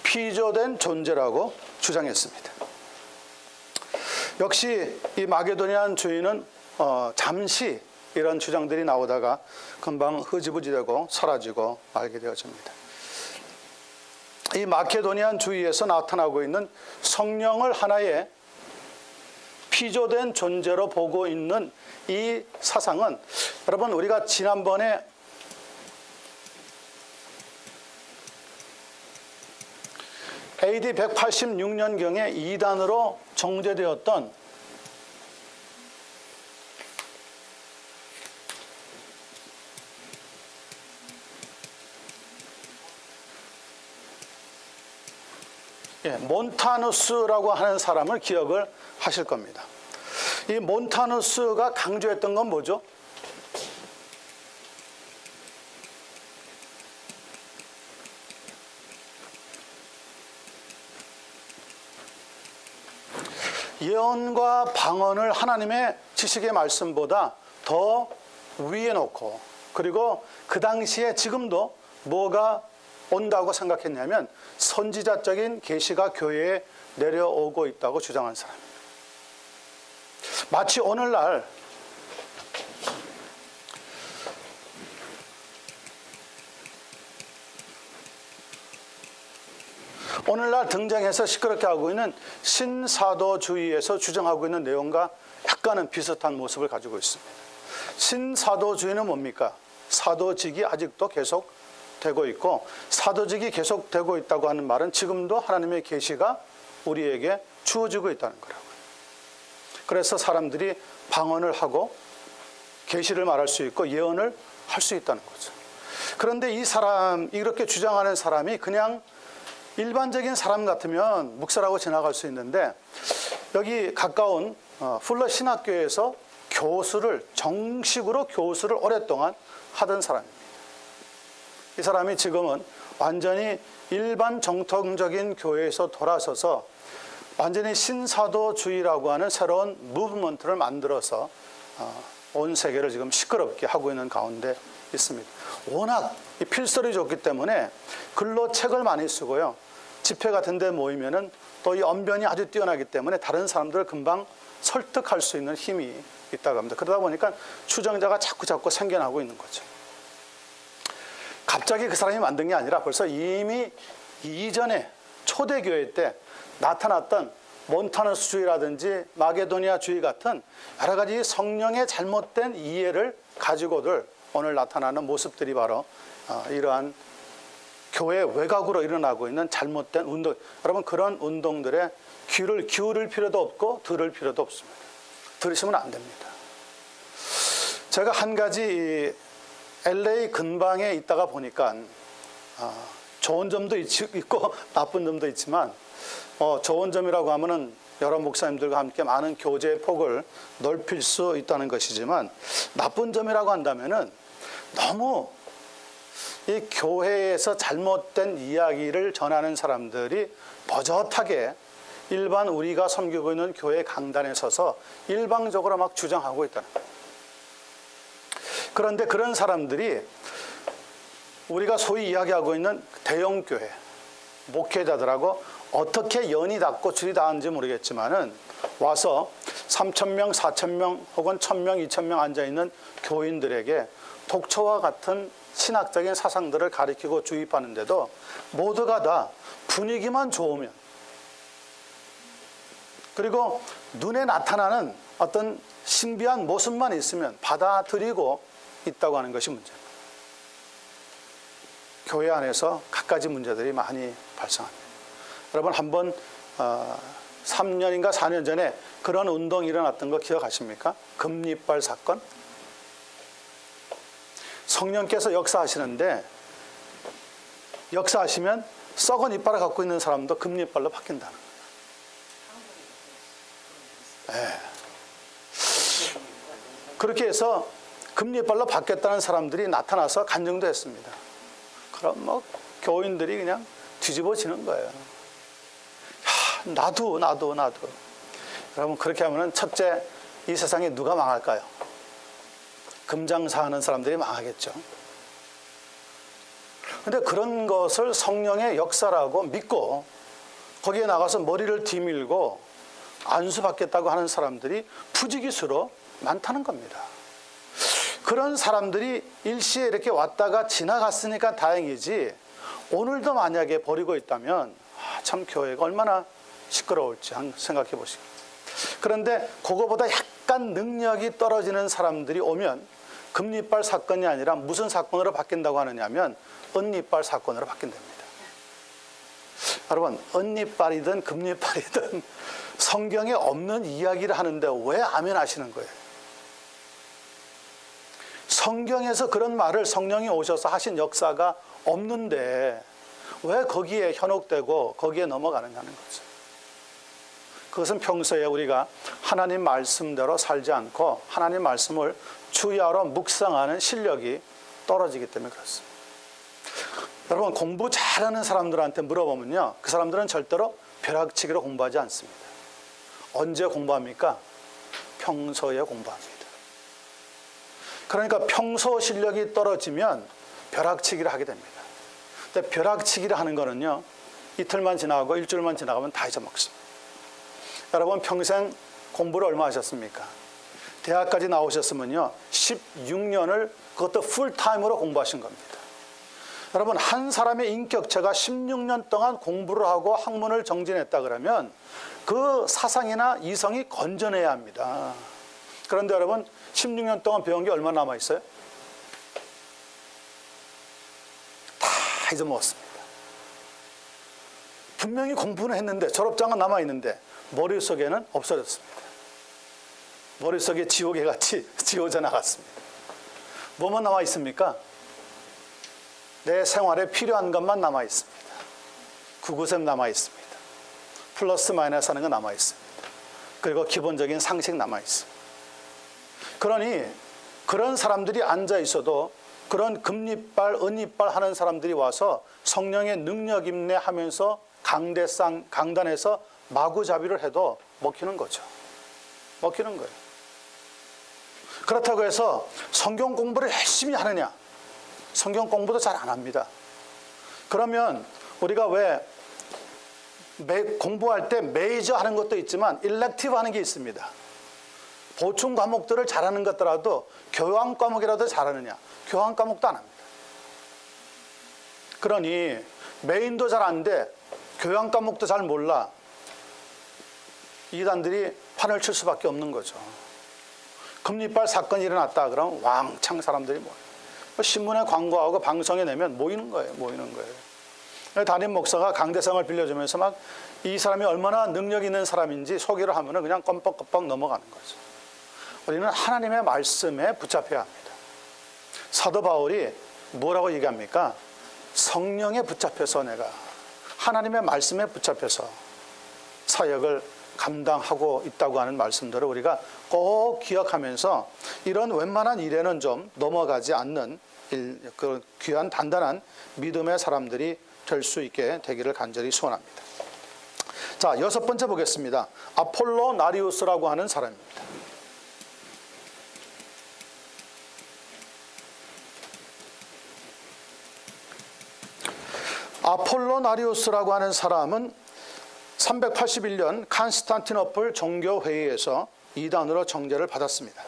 피조된 존재라고 주장했습니다. 역시 이 마게도니안주의는 잠시 이런 주장들이 나오다가 금방 흐지부지되고 사라지고 말게 되어집니다. 이 마케도니안주의에서 나타나고 있는 성령을 하나의 피조된 존재로 보고 있는 이 사상은, 여러분 우리가 지난번에 AD 186년경에 이단으로 정제되었던 몬타누스라고 하는 사람을 기억을 하실 겁니다. 이 몬타누스가 강조했던 건 뭐죠? 예언과 방언을 하나님의 지식의 말씀보다 더 위에 놓고, 그리고 그 당시에 지금도 뭐가 온다고 생각했냐면 선지자적인 계시가 교회에 내려오고 있다고 주장한 사람입니다. 마치 오늘날 등장해서 시끄럽게 하고 있는 신사도주의에서 주장하고 있는 내용과 약간은 비슷한 모습을 가지고 있습니다. 신사도주의는 뭡니까? 사도직이 아직도 계속 되고 있고, 사도직이 계속되고 있다고 하는 말은 지금도 하나님의 계시가 우리에게 주어지고 있다는 거라고요. 그래서 사람들이 방언을 하고 계시를 말할 수 있고 예언을 할 수 있다는 거죠. 그런데 이렇게 주장하는 사람이 그냥 일반적인 사람 같으면 묵살하고 지나갈 수 있는데, 여기 가까운 풀러 신학교에서 정식으로 교수를 오랫동안 하던 사람입니다. 이 사람이 지금은 완전히 일반 정통적인 교회에서 돌아서서 완전히 신사도주의라고 하는 새로운 무브먼트를 만들어서 온 세계를 지금 시끄럽게 하고 있는 가운데 있습니다. 워낙 필설이 좋기 때문에 글로 책을 많이 쓰고요. 집회 같은 데 모이면은 또 이 언변이 아주 뛰어나기 때문에 다른 사람들을 금방 설득할 수 있는 힘이 있다고 합니다. 그러다 보니까 추정자가 자꾸 생겨나고 있는 거죠. 갑자기 그 사람이 만든 게 아니라 벌써 이미 이전에 초대교회 때 나타났던 몬타누스주의라든지 마게도니아주의 같은 여러 가지 성령의 잘못된 이해를 가지고들 오늘 나타나는 모습들이 바로 이러한 교회 외곽으로 일어나고 있는 잘못된 운동. 여러분, 그런 운동들에 귀를 기울일 필요도 없고 들을 필요도 없습니다. 들으시면 안 됩니다. 제가 한 가지 LA 근방에 있다가 보니까 좋은 점도 있고 나쁜 점도 있지만, 좋은 점이라고 하면은 여러 목사님들과 함께 많은 교제의 폭을 넓힐 수 있다는 것이지만, 나쁜 점이라고 한다면은 너무 이 교회에서 잘못된 이야기를 전하는 사람들이 버젓하게 일반 우리가 섬기고 있는 교회 강단에 서서 일방적으로 막 주장하고 있다는 거예요. 그런데 그런 사람들이 우리가 소위 이야기하고 있는 대형교회 목회자들하고 어떻게 연이 닿고 줄이 닿은지 모르겠지만은 와서 3,000명, 4,000명 혹은 1,000명, 2,000명 앉아있는 교인들에게 독초와 같은 신학적인 사상들을 가리키고 주입하는데도 모두가 다 분위기만 좋으면, 그리고 눈에 나타나는 어떤 신비한 모습만 있으면 받아들이고 있다고 하는 것이 문제입니다. 교회 안에서 갖가지 문제들이 많이 발생합니다. 여러분, 한번 3년인가 4년 전에 그런 운동이 일어났던 거 기억하십니까? 금리빨 사건. 성령께서 역사하시는데, 역사하시면 썩은 이빨을 갖고 있는 사람도 금리빨로 바뀐다는 거예요. 네. 그렇게 해서 금리빨로 바뀌었다는 사람들이 나타나서 간증도 했습니다. 그럼 뭐 교인들이 그냥 뒤집어지는 거예요. 야, 나도. 여러분, 그렇게 하면은 첫째, 이 세상에 누가 망할까요? 금장사하는 사람들이 망하겠죠. 그런데 그런 것을 성령의 역사라고 믿고 거기에 나가서 머리를 뒤밀고 안수받겠다고 하는 사람들이 부지기수로 많다는 겁니다. 그런 사람들이 일시에 이렇게 왔다가 지나갔으니까 다행이지, 오늘도 만약에 버리고 있다면 참 교회가 얼마나 시끄러울지 한번 생각해 보시고. 그런데 그거보다 약간 능력이 떨어지는 사람들이 오면 금리빨 사건이 아니라 무슨 사건으로 바뀐다고 하느냐면 은리빨 사건으로 바뀐답니다. 여러분, 은리빨이든 금리빨이든 성경에 없는 이야기를 하는데 왜 아멘 하시는 거예요? 성경에서 그런 말을 성령이 오셔서 하신 역사가 없는데 왜 거기에 현혹되고 거기에 넘어가느냐는 거죠. 그것은 평소에 우리가 하나님 말씀대로 살지 않고 하나님 말씀을 주야로 묵상하는 실력이 떨어지기 때문에 그렇습니다. 여러분, 공부 잘하는 사람들한테 물어보면요, 그 사람들은 절대로 벼락치기로 공부하지 않습니다. 언제 공부합니까? 평소에 공부합니다. 그러니까 평소 실력이 떨어지면 벼락치기를 하게 됩니다. 근데 벼락치기를 하는 거는요, 이틀만 지나고 일주일만 지나가면 다 잊어먹습니다. 여러분, 평생 공부를 얼마 하셨습니까? 대학까지 나오셨으면요 16년을 그것도 풀타임으로 공부하신 겁니다. 여러분, 한 사람의 인격체가 16년 동안 공부를 하고 학문을 정진했다 그러면 그 사상이나 이성이 건전해야 합니다. 그런데 여러분, 16년 동안 배운 게 얼마 남아있어요? 다 잊어먹었습니다. 분명히 공부는 했는데, 졸업장은 남아있는데 머릿속에는 없어졌습니다. 머릿속에 지옥에 같이 지워져 나갔습니다. 뭐만 남아있습니까? 내 생활에 필요한 것만 남아있습니다. 구구셈 남아있습니다. 플러스 마이너스 하는 거 남아있습니다. 그리고 기본적인 상식 남아있습니다. 그러니 그런 사람들이 앉아 있어도 그런 금리빨, 은리빨 하는 사람들이 와서 성령의 능력 임내하면서 강단에서 마구잡이를 해도 먹히는 거죠. 먹히는 거예요. 그렇다고 해서 성경 공부를 열심히 하느냐? 성경 공부도 잘 안 합니다. 그러면 우리가 왜 공부할 때 메이저 하는 것도 있지만 일렉티브 하는 게 있습니다. 보충 과목들을 잘하는 것더라도 교양 과목이라도 잘하느냐? 교양 과목도 안 합니다. 그러니 메인도 잘 안 돼, 교양 과목도 잘 몰라. 이단들이 판을 칠 수밖에 없는 거죠. 금리빨 사건이 일어났다 그러면 왕창 사람들이 모여요. 신문에 광고하고 방송에 내면 모이는 거예요. 담임 목사가 강대상을 빌려주면서 막 이 사람이 얼마나 능력 있는 사람인지 소개를 하면 그냥 껌뻑껌뻑 넘어가는 거죠. 우리는 하나님의 말씀에 붙잡혀야 합니다. 사도 바울이 뭐라고 얘기합니까? 성령에 붙잡혀서, 내가 하나님의 말씀에 붙잡혀서 사역을 감당하고 있다고 하는 말씀들을 우리가 꼭 기억하면서 이런 웬만한 일에는 좀 넘어가지 않는 그 귀한 단단한 믿음의 사람들이 될 수 있게 되기를 간절히 소원합니다. 자, 6번째 보겠습니다. 아폴로나리우스라고 하는 사람입니다. 아폴로나리우스라고 하는 사람은 381년 칸스탄티노플 종교회의에서 이단으로 정죄를 받았습니다.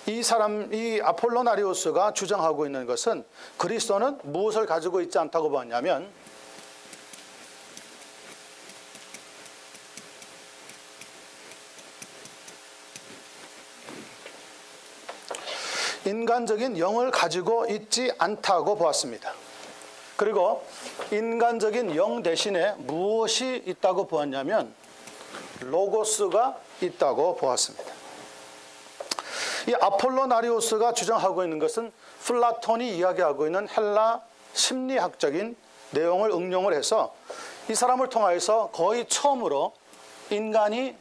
이 아폴로나리우스가 주장하고 있는 것은 그리스도는 무엇을 가지고 있지 않다고 보았냐면 인간적인 영을 가지고 있지 않다고 보았습니다. 그리고 인간적인 영 대신에 무엇이 있다고 보았냐면 로고스가 있다고 보았습니다. 이 아폴로나리우스가 주장하고 있는 것은 플라톤이 이야기하고 있는 헬라 심리학적인 내용을 응용을 해서 이 사람을 통하여서 거의 처음으로 인간이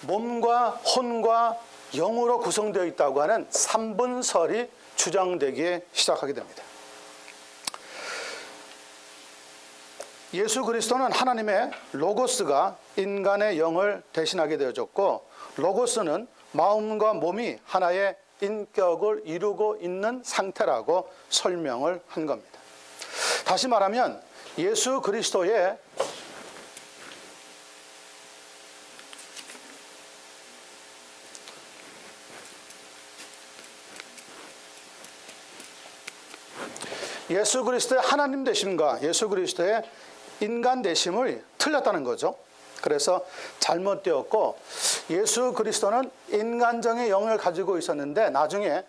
몸과 혼과 영으로 구성되어 있다고 하는 삼분설이 주장되기 시작하게 됩니다. 예수 그리스도는 하나님의 로고스가 인간의 영을 대신하게 되어졌고, 로고스는 마음과 몸이 하나의 인격을 이루고 있는 상태라고 설명을 한 겁니다. 다시 말하면 예수 그리스도의 하나님 되심과 예수 그리스도의 인간 되심을 틀렸다는 거죠. 그래서 잘못되었고, 예수 그리스도는 인간적인 영을 가지고 있었는데 나중에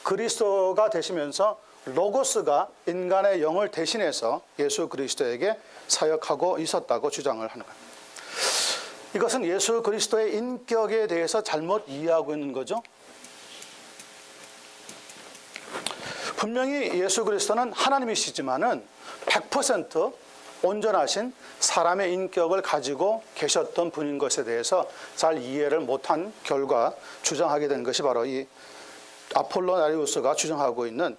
그리스도가 되시면서 로고스가 인간의 영을 대신해서 예수 그리스도에게 사역하고 있었다고 주장을 하는 겁니다. 이것은 예수 그리스도의 인격에 대해서 잘못 이해하고 있는 거죠. 분명히 예수 그리스도는 하나님이시지만은 100% 온전하신 사람의 인격을 가지고 계셨던 분인 것에 대해서 잘 이해를 못한 결과 주장하게 된 것이 바로 이 아폴로나리우스가 주장하고 있는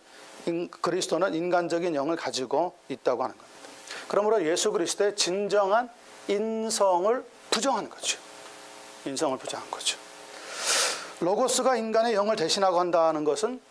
그리스도는 인간적인 영을 가지고 있다고 하는 겁니다. 그러므로 예수 그리스도의 진정한 인성을 부정한 거죠. 인성을 부정한 거죠. 로고스가 인간의 영을 대신하고 한다는 것은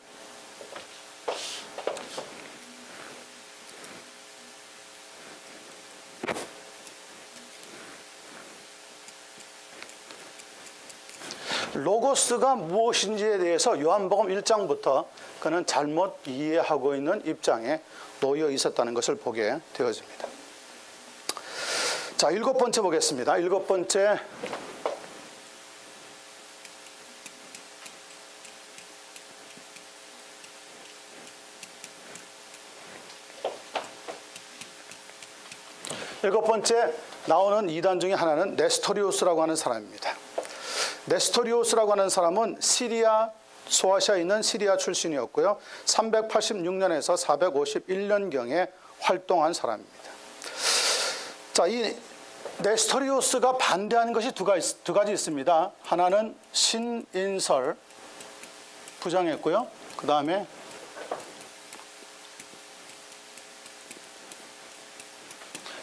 로고스가 무엇인지에 대해서 요한복음 1장부터 그는 잘못 이해하고 있는 입장에 놓여 있었다는 것을 보게 되어집니다. 자, 7번째 보겠습니다. 7번째, 나오는 이단 중에 하나는 네스토리우스라고 하는 사람입니다. 네스토리우스라고 하는 사람은 소아시아에 있는 시리아 출신이었고요. 386년에서 451년경에 활동한 사람입니다. 자, 이 네스토리우스가 반대하는 것이 두 가지 있습니다. 하나는 신인설 부정했고요. 그 다음에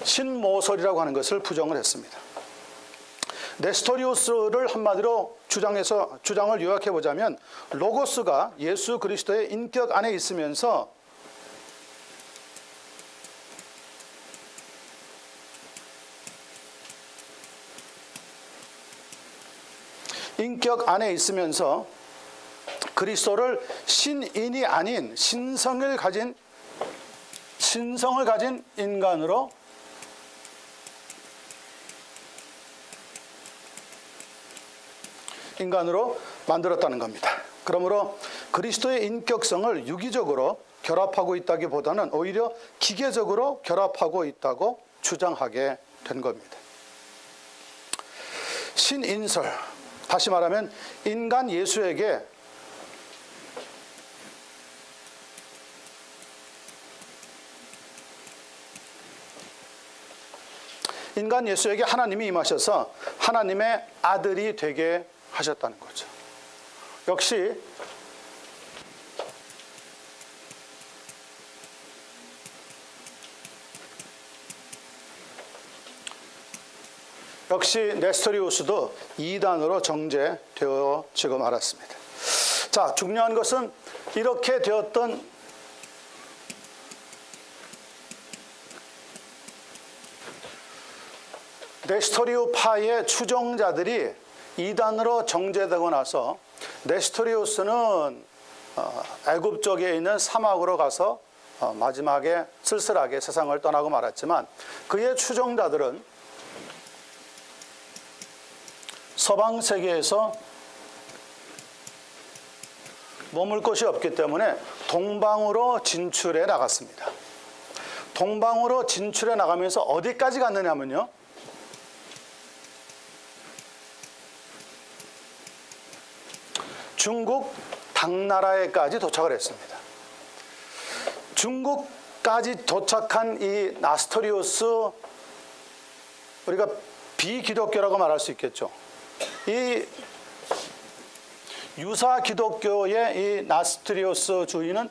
신모설이라고 하는 것을 부정을 했습니다. 네스토리우스를 한마디로 주장을 요약해 보자면, 로고스가 예수 그리스도의 인격 안에 있으면서 그리스도를 신인이 아닌 신성을 가진 인간으로 만들었다는 겁니다. 그러므로 그리스도의 인격성을 유기적으로 결합하고 있다기보다는 오히려 기계적으로 결합하고 있다고 주장하게 된 겁니다. 신인설, 다시 말하면 인간 예수에게 인간 예수에게 하나님이 임하셔서 하나님의 아들이 되게 하셨다는 거죠. 역시 네스토리우스도 이단으로 정죄되어지고 말았습니다. 자, 중요한 것은 이렇게 되었던 네스토리우파의 추종자들이 이단으로 정죄되고 나서 네스토리우스는 애굽 쪽에 있는 사막으로 가서 마지막에 쓸쓸하게 세상을 떠나고 말았지만 그의 추종자들은 서방 세계에서 머물 곳이 없기 때문에 동방으로 진출해 나갔습니다. 동방으로 진출해 나가면서 어디까지 갔느냐면요, 중국 당나라에까지 도착을 했습니다. 중국까지 도착한 이 나스토리우스, 우리가 비기독교라고 말할 수 있겠죠. 이 유사 기독교의 이 나스토리우스 주의는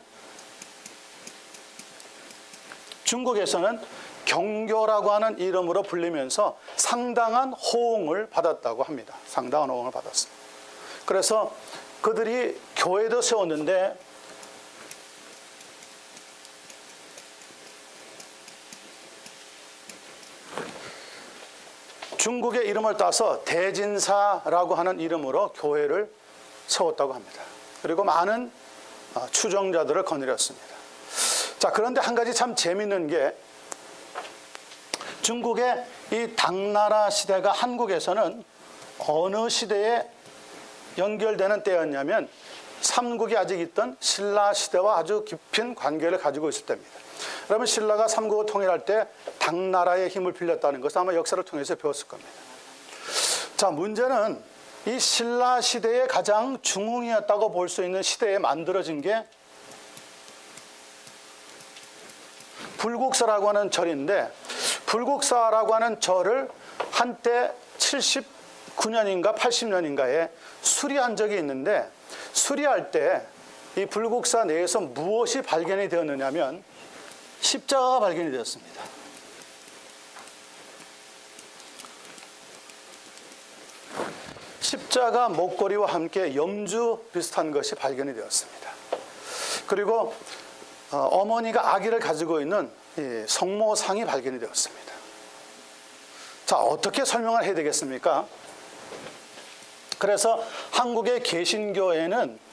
중국에서는 경교라고 하는 이름으로 불리면서 상당한 호응을 받았다고 합니다. 상당한 호응을 받았습니다. 그래서 그들이 교회도 세웠는데 중국의 이름을 따서 대진사라고 하는 이름으로 교회를 세웠다고 합니다. 그리고 많은 추종자들을 거느렸습니다. 자, 그런데 한 가지 참 재미있는 게 중국의 이 당나라 시대가 한국에서는 어느 시대에 연결되는 때였냐면 삼국이 아직 있던 신라 시대와 아주 깊은 관계를 가지고 있을 때입니다. 그러면 신라가 삼국을 통일할 때 당나라의 힘을 빌렸다는 것은 아마 역사를 통해서 배웠을 겁니다. 자, 문제는 이 신라 시대의 가장 중흥이었다고 볼 수 있는 시대에 만들어진 게 불국사라고 하는 절인데, 불국사라고 하는 절을 한때 79년인가 80년인가에 수리한 적이 있는데, 수리할 때 이 불국사 내에서 무엇이 발견이 되었느냐면 십자가가 발견이 되었습니다. 십자가 목걸이와 함께 염주 비슷한 것이 발견이 되었습니다. 그리고 어머니가 아기를 가지고 있는 이 성모상이 발견이 되었습니다. 자, 어떻게 설명을 해야 되겠습니까? 그래서 한국의 개신교에는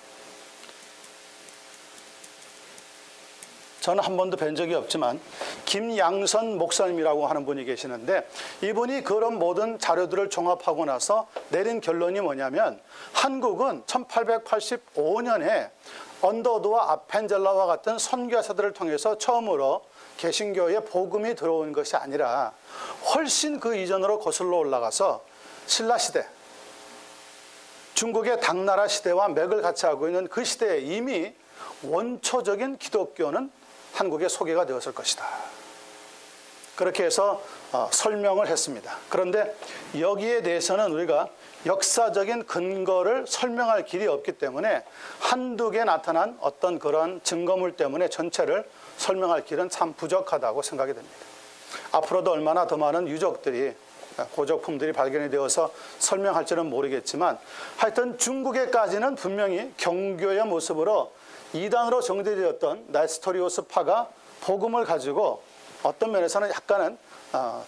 저는 한 번도 뵌 적이 없지만 김양선 목사님이라고 하는 분이 계시는데, 이분이 그런 모든 자료들을 종합하고 나서 내린 결론이 뭐냐면 한국은 1885년에 언더우드와 아펜젤라와 같은 선교사들을 통해서 처음으로 개신교의 복음이 들어온 것이 아니라 훨씬 그 이전으로 거슬러 올라가서 신라시대, 중국의 당나라 시대와 맥을 같이 하고 있는 그 시대에 이미 원초적인 기독교는 한국에 소개가 되었을 것이다. 그렇게 해서 설명을 했습니다. 그런데 여기에 대해서는 우리가 역사적인 근거를 설명할 길이 없기 때문에 한두 개 나타난 어떤 그런 증거물 때문에 전체를 설명할 길은 참 부족하다고 생각이 됩니다. 앞으로도 얼마나 더 많은 유적들이, 고적품들이 발견이 되어서 설명할지는 모르겠지만, 하여튼 중국에까지는 분명히 경교의 모습으로 이단으로 정제되었던 네스토리우스파가 복음을 가지고 어떤 면에서는 약간은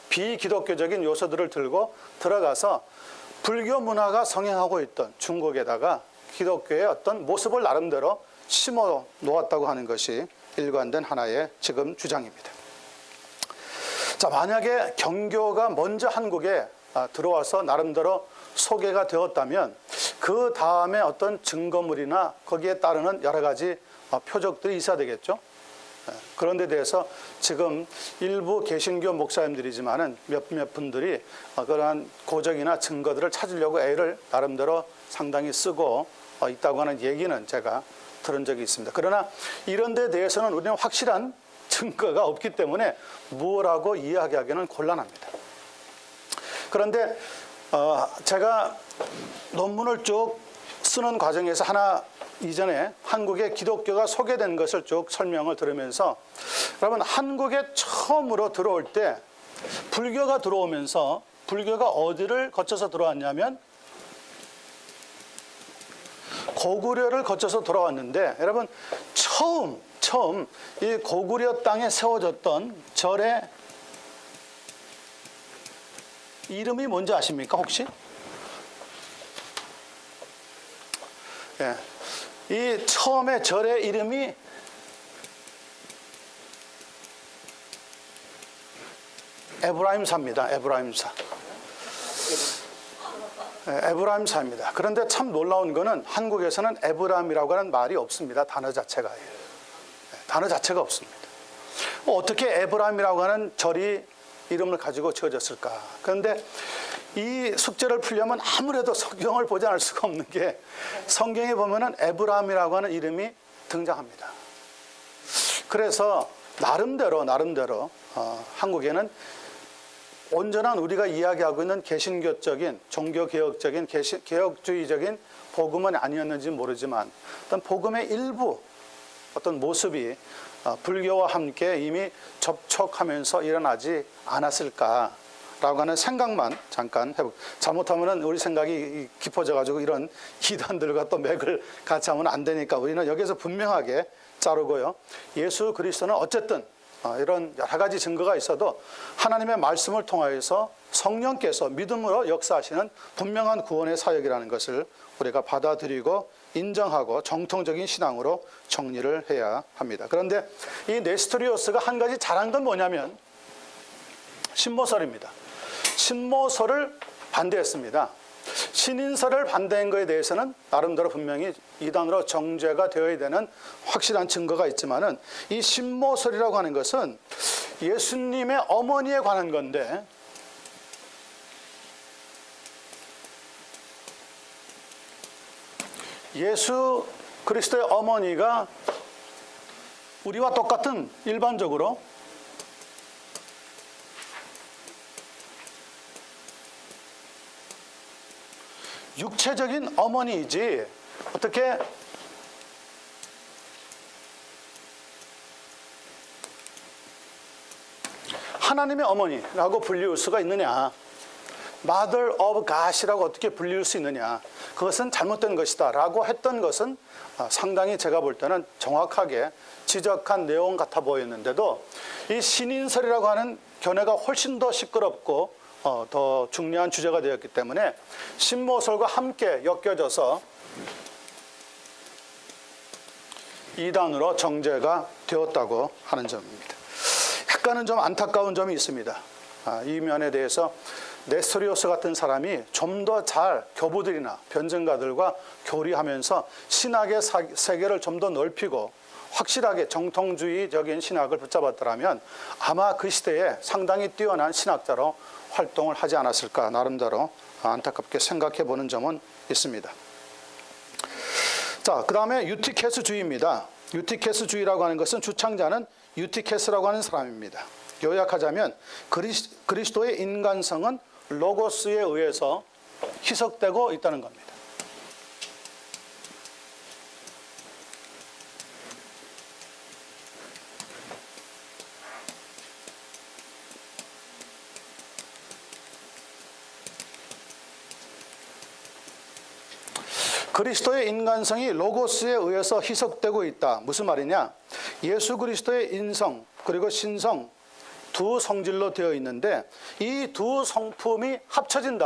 비기독교적인 요소들을 들고 들어가서 불교 문화가 성행하고 있던 중국에다가 기독교의 어떤 모습을 나름대로 심어 놓았다고 하는 것이 일관된 하나의 지금 주장입니다. 자, 만약에 경교가 먼저 한국에 들어와서 나름대로 소개가 되었다면 그 다음에 어떤 증거물이나 거기에 따르는 여러 가지 표적들이 있어야 되겠죠. 그런 데 대해서 지금 일부 개신교 목사님들이지만은 몇몇 분들이 그러한 고적이나 증거들을 찾으려고 애를 나름대로 상당히 쓰고 있다고 하는 얘기는 제가 들은 적이 있습니다. 그러나 이런 데 대해서는 우리는 확실한 증거가 없기 때문에 뭐라고 이야기하기는 곤란합니다. 그런데 제가 논문을 쭉 쓰는 과정에서 하나 이전에 한국에 기독교가 소개된 것을 쭉 설명을 들으면서 여러분 한국에 처음으로 들어올 때 불교가 들어오면서 불교가 어디를 거쳐서 들어왔냐면 고구려를 거쳐서 들어왔는데 여러분 처음 이 고구려 땅에 세워졌던 절의 이름이 뭔지 아십니까 혹시? 예. 이 처음에 절의 이름이 에브라임사입니다. 에브라임사. 에브라임사입니다. 그런데 참 놀라운 거는 한국에서는 에브라임이라고 하는 말이 없습니다. 단어 자체가. 단어 자체가 없습니다. 어떻게 에브라임이라고 하는 절이 이름을 가지고 지어졌을까? 그런데 이 숙제를 풀려면 아무래도 성경을 보지 않을 수가 없는 게 성경에 보면은 에브라임이라고 하는 이름이 등장합니다. 그래서 나름대로 한국에는 온전한 우리가 이야기하고 있는 개신교적인 종교개혁적인 개혁주의적인 복음은 아니었는지 모르지만 어떤 복음의 일부 어떤 모습이 불교와 함께 이미 접촉하면서 일어나지 않았을까라고 하는 생각만 잠깐 해볼게요. 잘못하면 우리 생각이 깊어져 가지고 이런 이단들과 또 맥을 같이 하면 안 되니까 우리는 여기서 분명하게 자르고요. 예수 그리스도는 어쨌든 이런 여러 가지 증거가 있어도 하나님의 말씀을 통하여서 성령께서 믿음으로 역사하시는 분명한 구원의 사역이라는 것을 우리가 받아들이고 인정하고 정통적인 신앙으로 정리를 해야 합니다. 그런데 이 네스토리오스가 한 가지 잘한 건 뭐냐면 신모설입니다. 신모설을 반대했습니다. 신인설을 반대한 것에 대해서는 나름대로 분명히 이단으로 정죄가 되어야 되는 확실한 증거가 있지만은 이 신모설이라고 하는 것은 예수님의 어머니에 관한 건데 예수 그리스도의 어머니가 우리와 똑같은 일반적으로 육체적인 어머니이지 어떻게 하나님의 어머니라고 불리울 수가 있느냐, Mother of God이라고 어떻게 불리울 수 있느냐, 그것은 잘못된 것이다 라고 했던 것은 상당히 제가 볼 때는 정확하게 지적한 내용 같아 보였는데도 이 신인설이라고 하는 견해가 훨씬 더 시끄럽고 더 중요한 주제가 되었기 때문에 신모설과 함께 엮여져서 이단으로 정죄가 되었다고 하는 점입니다. 약간은 좀 안타까운 점이 있습니다. 이 면에 대해서 네스토리오스 같은 사람이 좀 더 잘 교부들이나 변증가들과 교리하면서 신학의 세계를 좀 더 넓히고 확실하게 정통주의적인 신학을 붙잡았더라면 아마 그 시대에 상당히 뛰어난 신학자로 활동을 하지 않았을까 나름대로 안타깝게 생각해 보는 점은 있습니다. 자, 그 다음에 유티케스주의입니다. 유티케스주의라고 하는 것은 주창자는 유티케스라고 하는 사람입니다. 요약하자면 그리스도의 인간성은 로고스에 의해서 희석되고 있다는 겁니다. 그리스도의 인간성이 로고스에 의해서 희석되고 있다. 무슨 말이냐? 예수 그리스도의 인성 그리고 신성 두 성질로 되어 있는데 이 두 성품이 합쳐진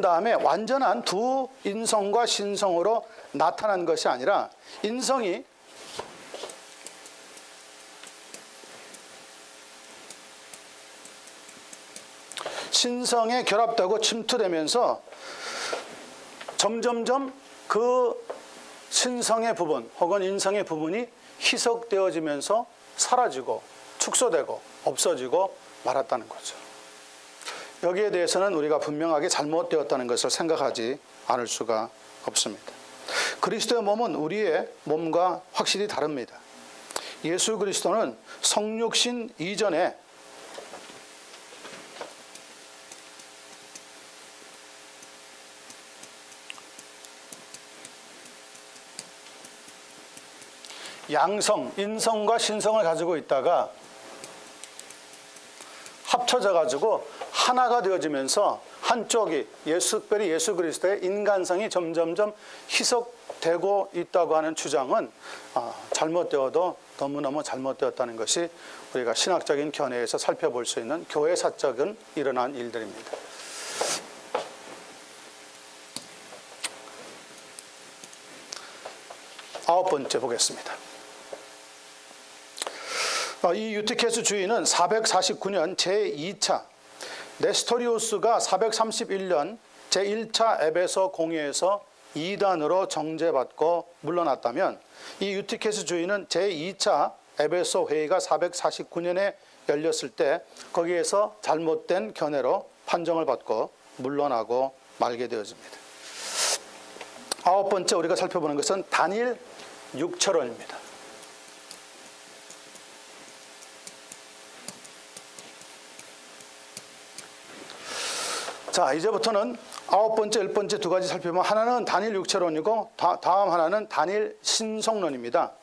다음에 완전한 두 인성과 신성으로 나타난 것이 아니라 인성이 신성에 결합되고 침투되면서 점점점 그 신성의 부분 혹은 인성의 부분이 희석되어지면서 사라지고 축소되고 없어지고 말았다는 거죠. 여기에 대해서는 우리가 분명하게 잘못되었다는 것을 생각하지 않을 수가 없습니다. 그리스도의 몸은 우리의 몸과 확실히 다릅니다. 예수 그리스도는 성육신 이전에 양성, 인성과 신성을 가지고 있다가 합쳐져 가지고 하나가 되어지면서 한쪽이 특별히 예수 그리스도의 인간성이 점점점 희석되고 있다고 하는 주장은 잘못되어도 너무너무 잘못되었다는 것이 우리가 신학적인 견해에서 살펴볼 수 있는 교회사적인 일어난 일들입니다. 아홉 번째 보겠습니다. 이 유티케스주의는 449년 제2차 네스토리우스가 431년 제1차 에베소 공회에서 이단으로 정죄받고 물러났다면, 이 유티케스주의는 제2차 에베소 회의가 449년에 열렸을 때 거기에서 잘못된 견해로 판정을 받고 물러나고 말게 되어집니다. 아홉 번째 우리가 살펴보는 것은 단일 육처론입니다. 자, 이제부터는 아홉 번째, 열 번째 두 가지 살펴보면, 하나는 단일 육체론이고 다음 하나는 단일 신성론입니다.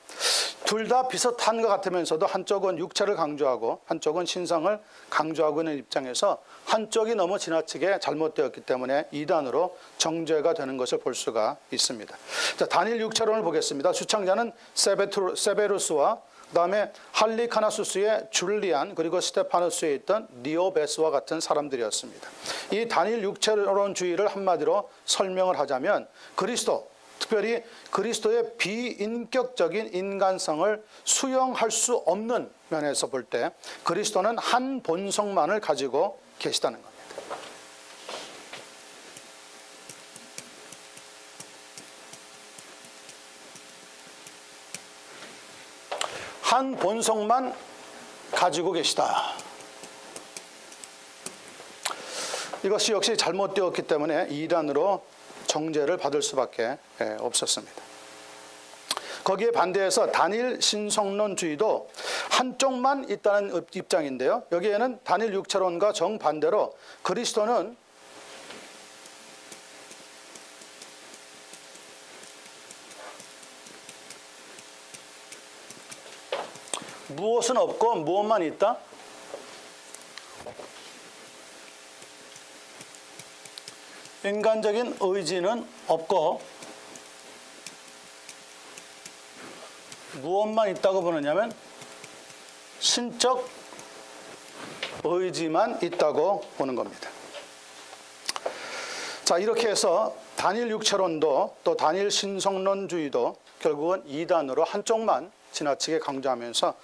둘 다 비슷한 것 같으면서도 한쪽은 육체를 강조하고 한쪽은 신성을 강조하고 있는 입장에서 한쪽이 너무 지나치게 잘못되었기 때문에 이단으로 정죄가 되는 것을 볼 수가 있습니다. 자, 단일 육체론을 보겠습니다. 주창자는 세베루스와 그다음에 할리카나수스의 줄리안, 그리고 스테파누스에 있던 니오베스와 같은 사람들이었습니다. 이 단일 육체론주의를 한마디로 설명을 하자면, 그리스도, 특별히 그리스도의 비인격적인 인간성을 수용할 수 없는 면에서 볼 때 그리스도는 한 본성만을 가지고 계시다는 겁니다. 한 본성만 가지고 계시다. 이것이 역시 잘못되었기 때문에 이단으로 정죄를 받을 수밖에 없었습니다. 거기에 반대해서 단일 신성론주의도 한쪽만 있다는 입장인데요. 여기에는 단일 육체론과 정반대로 그리스도는 무엇은 없고 무엇만 있다? 인간적인 의지는 없고 무엇만 있다고 보느냐면 신적 의지만 있다고 보는 겁니다. 자, 이렇게 해서 단일 육체론도 또 단일 신성론주의도 결국은 이단으로 한쪽만 지나치게 강조하면서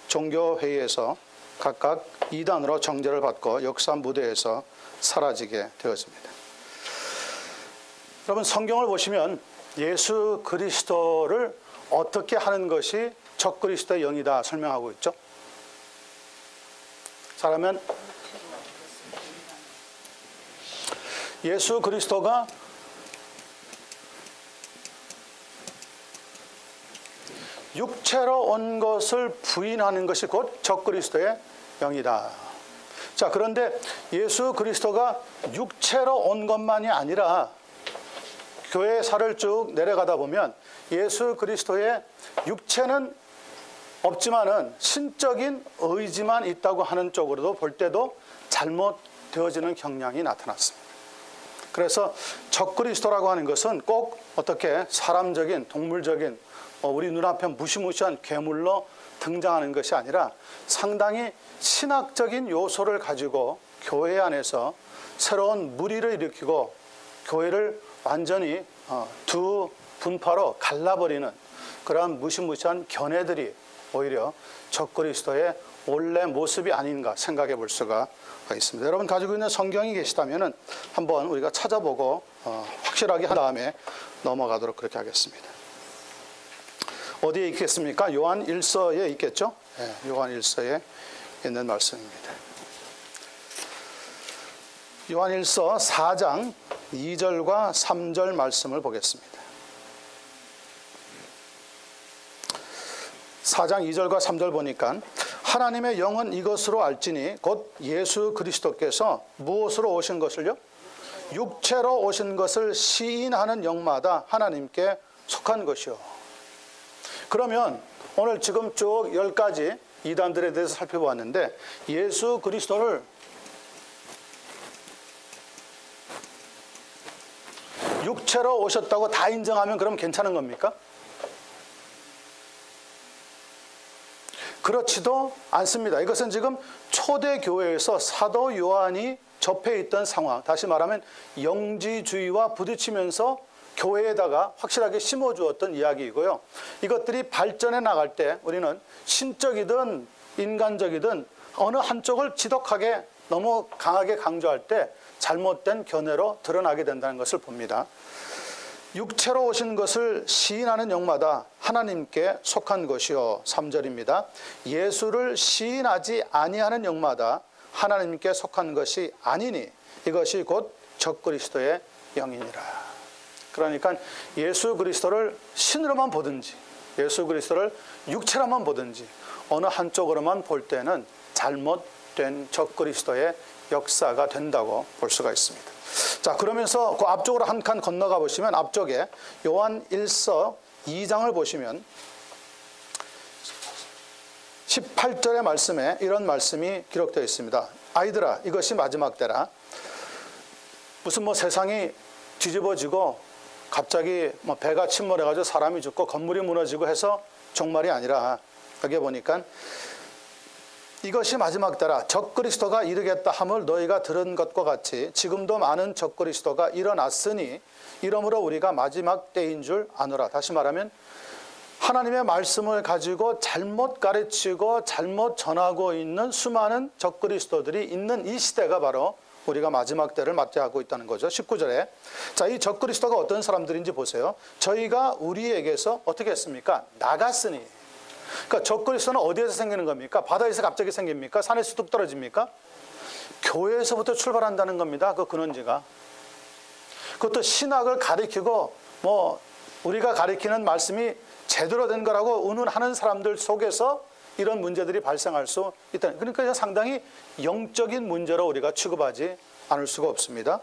종교회의에서 각각 이단으로 정죄를 받고 역사 무대에서 사라지게 되었습니다. 여러분, 성경을 보시면 예수 그리스도를 어떻게 하는 것이 적그리스도의 영이다 설명하고 있죠. 잘하면 예수 그리스도가 육체로 온 것을 부인하는 것이 곧 적그리스도의 영이다. 자, 그런데 예수 그리스도가 육체로 온 것만이 아니라 교회사를 쭉 내려가다 보면 예수 그리스도의 육체는 없지만은 신적인 의지만 있다고 하는 쪽으로도 볼 때도 잘못되어지는 경향이 나타났습니다. 그래서 적그리스도라고 하는 것은 꼭 어떻게 사람적인, 동물적인, 우리 눈앞에 무시무시한 괴물로 등장하는 것이 아니라 상당히 신학적인 요소를 가지고 교회 안에서 새로운 무리를 일으키고 교회를 완전히 두 분파로 갈라버리는 그러한 무시무시한 견해들이 오히려 적그리스도의 원래 모습이 아닌가 생각해 볼 수가 있습니다. 여러분 가지고 있는 성경이 계시다면 한번 우리가 찾아보고 확실하게 한 다음에 넘어가도록 그렇게 하겠습니다. 어디에 있겠습니까? 요한 1서에 있겠죠? 네, 요한 1서에 있는 말씀입니다. 요한 1서 4장 2절과 3절 말씀을 보겠습니다. 4장 2절과 3절 보니까 하나님의 영은 이것으로 알지니 곧 예수 그리스도께서 무엇으로 오신 것을요? 육체로 오신 것을 시인하는 영마다 하나님께 속한 것이요. 그러면 오늘 지금 쭉 10가지 이단들에 대해서 살펴보았는데 예수 그리스도를 육체로 오셨다고 다 인정하면 그럼 괜찮은 겁니까? 그렇지도 않습니다. 이것은 지금 초대교회에서 사도 요한이 접해 있던 상황, 다시 말하면 영지주의와 부딪히면서 교회에다가 확실하게 심어주었던 이야기이고요. 이것들이 발전해 나갈 때 우리는 신적이든 인간적이든 어느 한쪽을 지독하게 너무 강하게 강조할 때 잘못된 견해로 드러나게 된다는 것을 봅니다. 육체로 오신 것을 시인하는 영마다 하나님께 속한 것이요. 3절입니다. 예수를 시인하지 아니하는 영마다 하나님께 속한 것이 아니니 이것이 곧 적그리스도의 영이니라. 그러니까 예수 그리스도를 신으로만 보든지 예수 그리스도를 육체로만 보든지 어느 한쪽으로만 볼 때는 잘못된 적그리스도의 역사가 된다고 볼 수가 있습니다. 자, 그러면서 그 앞쪽으로 한 칸 건너가 보시면 앞쪽에 요한 1서 2장을 보시면 18절의 말씀에 이런 말씀이 기록되어 있습니다. 아이들아, 이것이 마지막 때라. 무슨 세상이 뒤집어지고 갑자기 배가 침몰해가지고 사람이 죽고 건물이 무너지고 해서 종말이 아니라 여기 보니까 이것이 마지막 때라. 적그리스도가 이르겠다 함을 너희가 들은 것과 같이 지금도 많은 적그리스도가 일어났으니 이러므로 우리가 마지막 때인 줄 아노라. 다시 말하면 하나님의 말씀을 가지고 잘못 가르치고 잘못 전하고 있는 수많은 적그리스도들이 있는 이 시대가 바로 우리가 마지막 때를 맞이하고 있다는 거죠. 19절에 자, 이 적그리스도가 어떤 사람들인지 보세요. 저희가 우리에게서 어떻게 했습니까? 나갔으니. 그러니까 적그리스도는 어디에서 생기는 겁니까? 바다에서 갑자기 생깁니까? 산에서 뚝 떨어집니까? 교회에서부터 출발한다는 겁니다. 그 근원지가. 그것도 신학을 가리키고 우리가 가리키는 말씀이 제대로 된 거라고 의논하는 사람들 속에서 이런 문제들이 발생할 수 있다. 그러니까 상당히 영적인 문제로 우리가 취급하지 않을 수가 없습니다.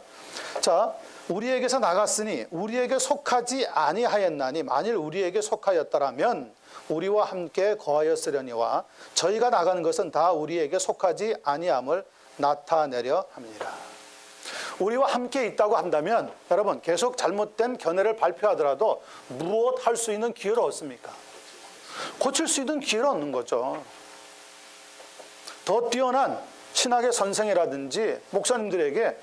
자, 우리에게서 나갔으니 우리에게 속하지 아니하였나니 만일 우리에게 속하였다라면 우리와 함께 거하였으려니와 저희가 나가는 것은 다 우리에게 속하지 아니함을 나타내려 합니다. 우리와 함께 있다고 한다면 여러분 계속 잘못된 견해를 발표하더라도 무엇 할 수 있는 기회를 얻습니까? 고칠 수 있는 기회를 얻는 거죠. 더 뛰어난 신학의 선생이라든지 목사님들에게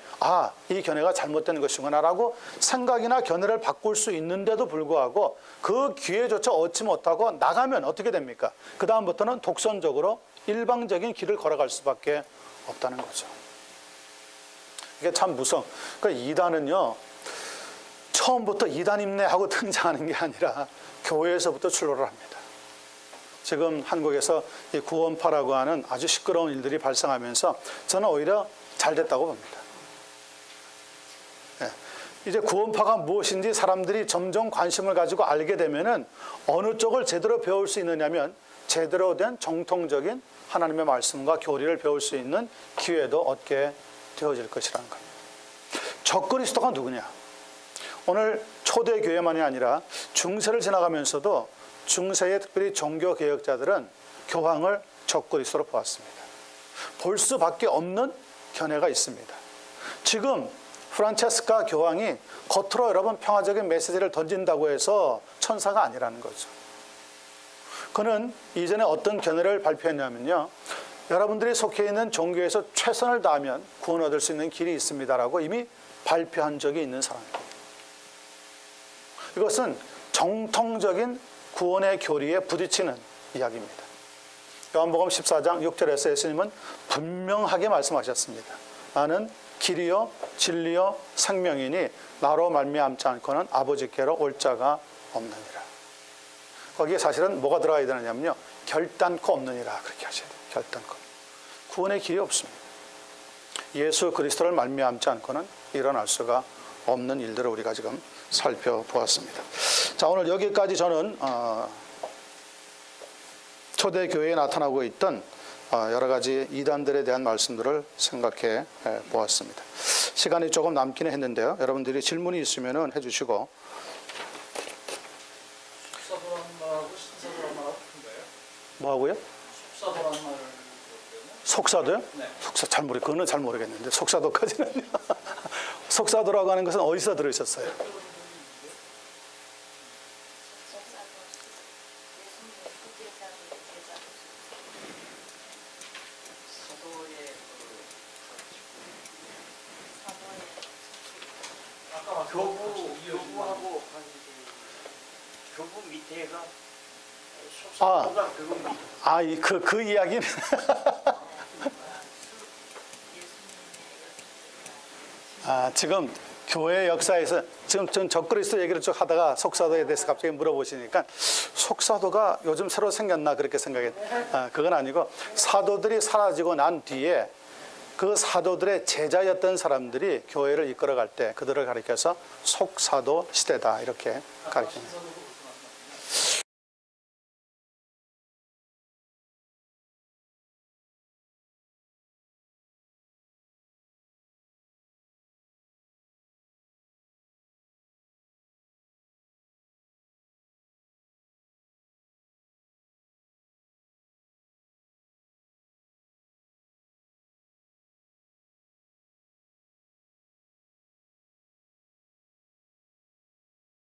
이 견해가 잘못된 것이구나 라고 생각이나 견해를 바꿀 수 있는데도 불구하고 그 기회조차 얻지 못하고 나가면 어떻게 됩니까? 그 다음부터는 독선적으로 일방적인 길을 걸어갈 수밖에 없다는 거죠. 이게 참 무서워. 그러니까 이단은요, 처음부터 이단입네 하고 등장하는 게 아니라 교회에서부터 출발을 합니다. 지금 한국에서 이 구원파라고 하는 아주 시끄러운 일들이 발생하면서 저는 오히려 잘 됐다고 봅니다. 이제 구원파가 무엇인지 사람들이 점점 관심을 가지고 알게 되면은 어느 쪽을 제대로 배울 수 있느냐면 제대로 된 정통적인 하나님의 말씀과 교리를 배울 수 있는 기회도 얻게 되어질 것이라는 겁니다. 적그리스도가 누구냐? 오늘 초대교회만이 아니라 중세를 지나가면서도 중세의 특별히 종교개혁자들은 교황을 적그리스도로 보았습니다. 볼 수밖에 없는 견해가 있습니다. 지금 프란체스카 교황이 겉으로 여러분 평화적인 메시지를 던진다고 해서 천사가 아니라는 거죠. 그는 이전에 어떤 견해를 발표했냐면요, 여러분들이 속해 있는 종교에서 최선을 다하면 구원 얻을 수 있는 길이 있습니다라고 이미 발표한 적이 있는 사람입니다. 이것은 정통적인 구원의 교리에 부딪히는 이야기입니다. 요한복음 14장 6절에서 예수님은 분명하게 말씀하셨습니다. 나는 길이요 진리요 생명이니 나로 말미암지 않고는 아버지께로 올 자가 없느니라. 거기에 사실은 뭐가 들어가야 되느냐면요, 결단코 없느니라 그렇게 하셔야 돼요. 결단코. 구원의 길이 없습니다. 예수 그리스도를 말미암지 않고는 일어날 수가 없는 일들을 우리가 지금 살펴보았습니다. 자, 오늘 여기까지 저는 초대 교회에 나타나고 있던 여러 가지 이단들에 대한 말씀들을 생각해 보았습니다. 시간이 조금 남기는 했는데요. 여러분들이 질문이 있으면 해주시고. 속사도란 말하고 신사도란 말하고 틀린가요? 뭐하고요? 속사도란 말을 속사도요? 네. 속사 잘 그거는 잘 모르겠는데 속사도까지는요. 속사도라고 하는 것은 어디서 들으셨어요? 아까 교부하고 교부 밑에가 아. 속사도가 교부 밑에. 그 이야기는 지금 교회 역사에서 지금 전 적그리스도 얘기를 쭉 하다가 속사도에 대해서 갑자기 물어보시니까 속사도가 요즘 새로 생겼나 그렇게 생각했. 그건 아니고 사도들이 사라지고 난 뒤에 그 사도들의 제자였던 사람들이 교회를 이끌어갈 때 그들을 가리켜서 속사도 시대다 이렇게 가리킵니다.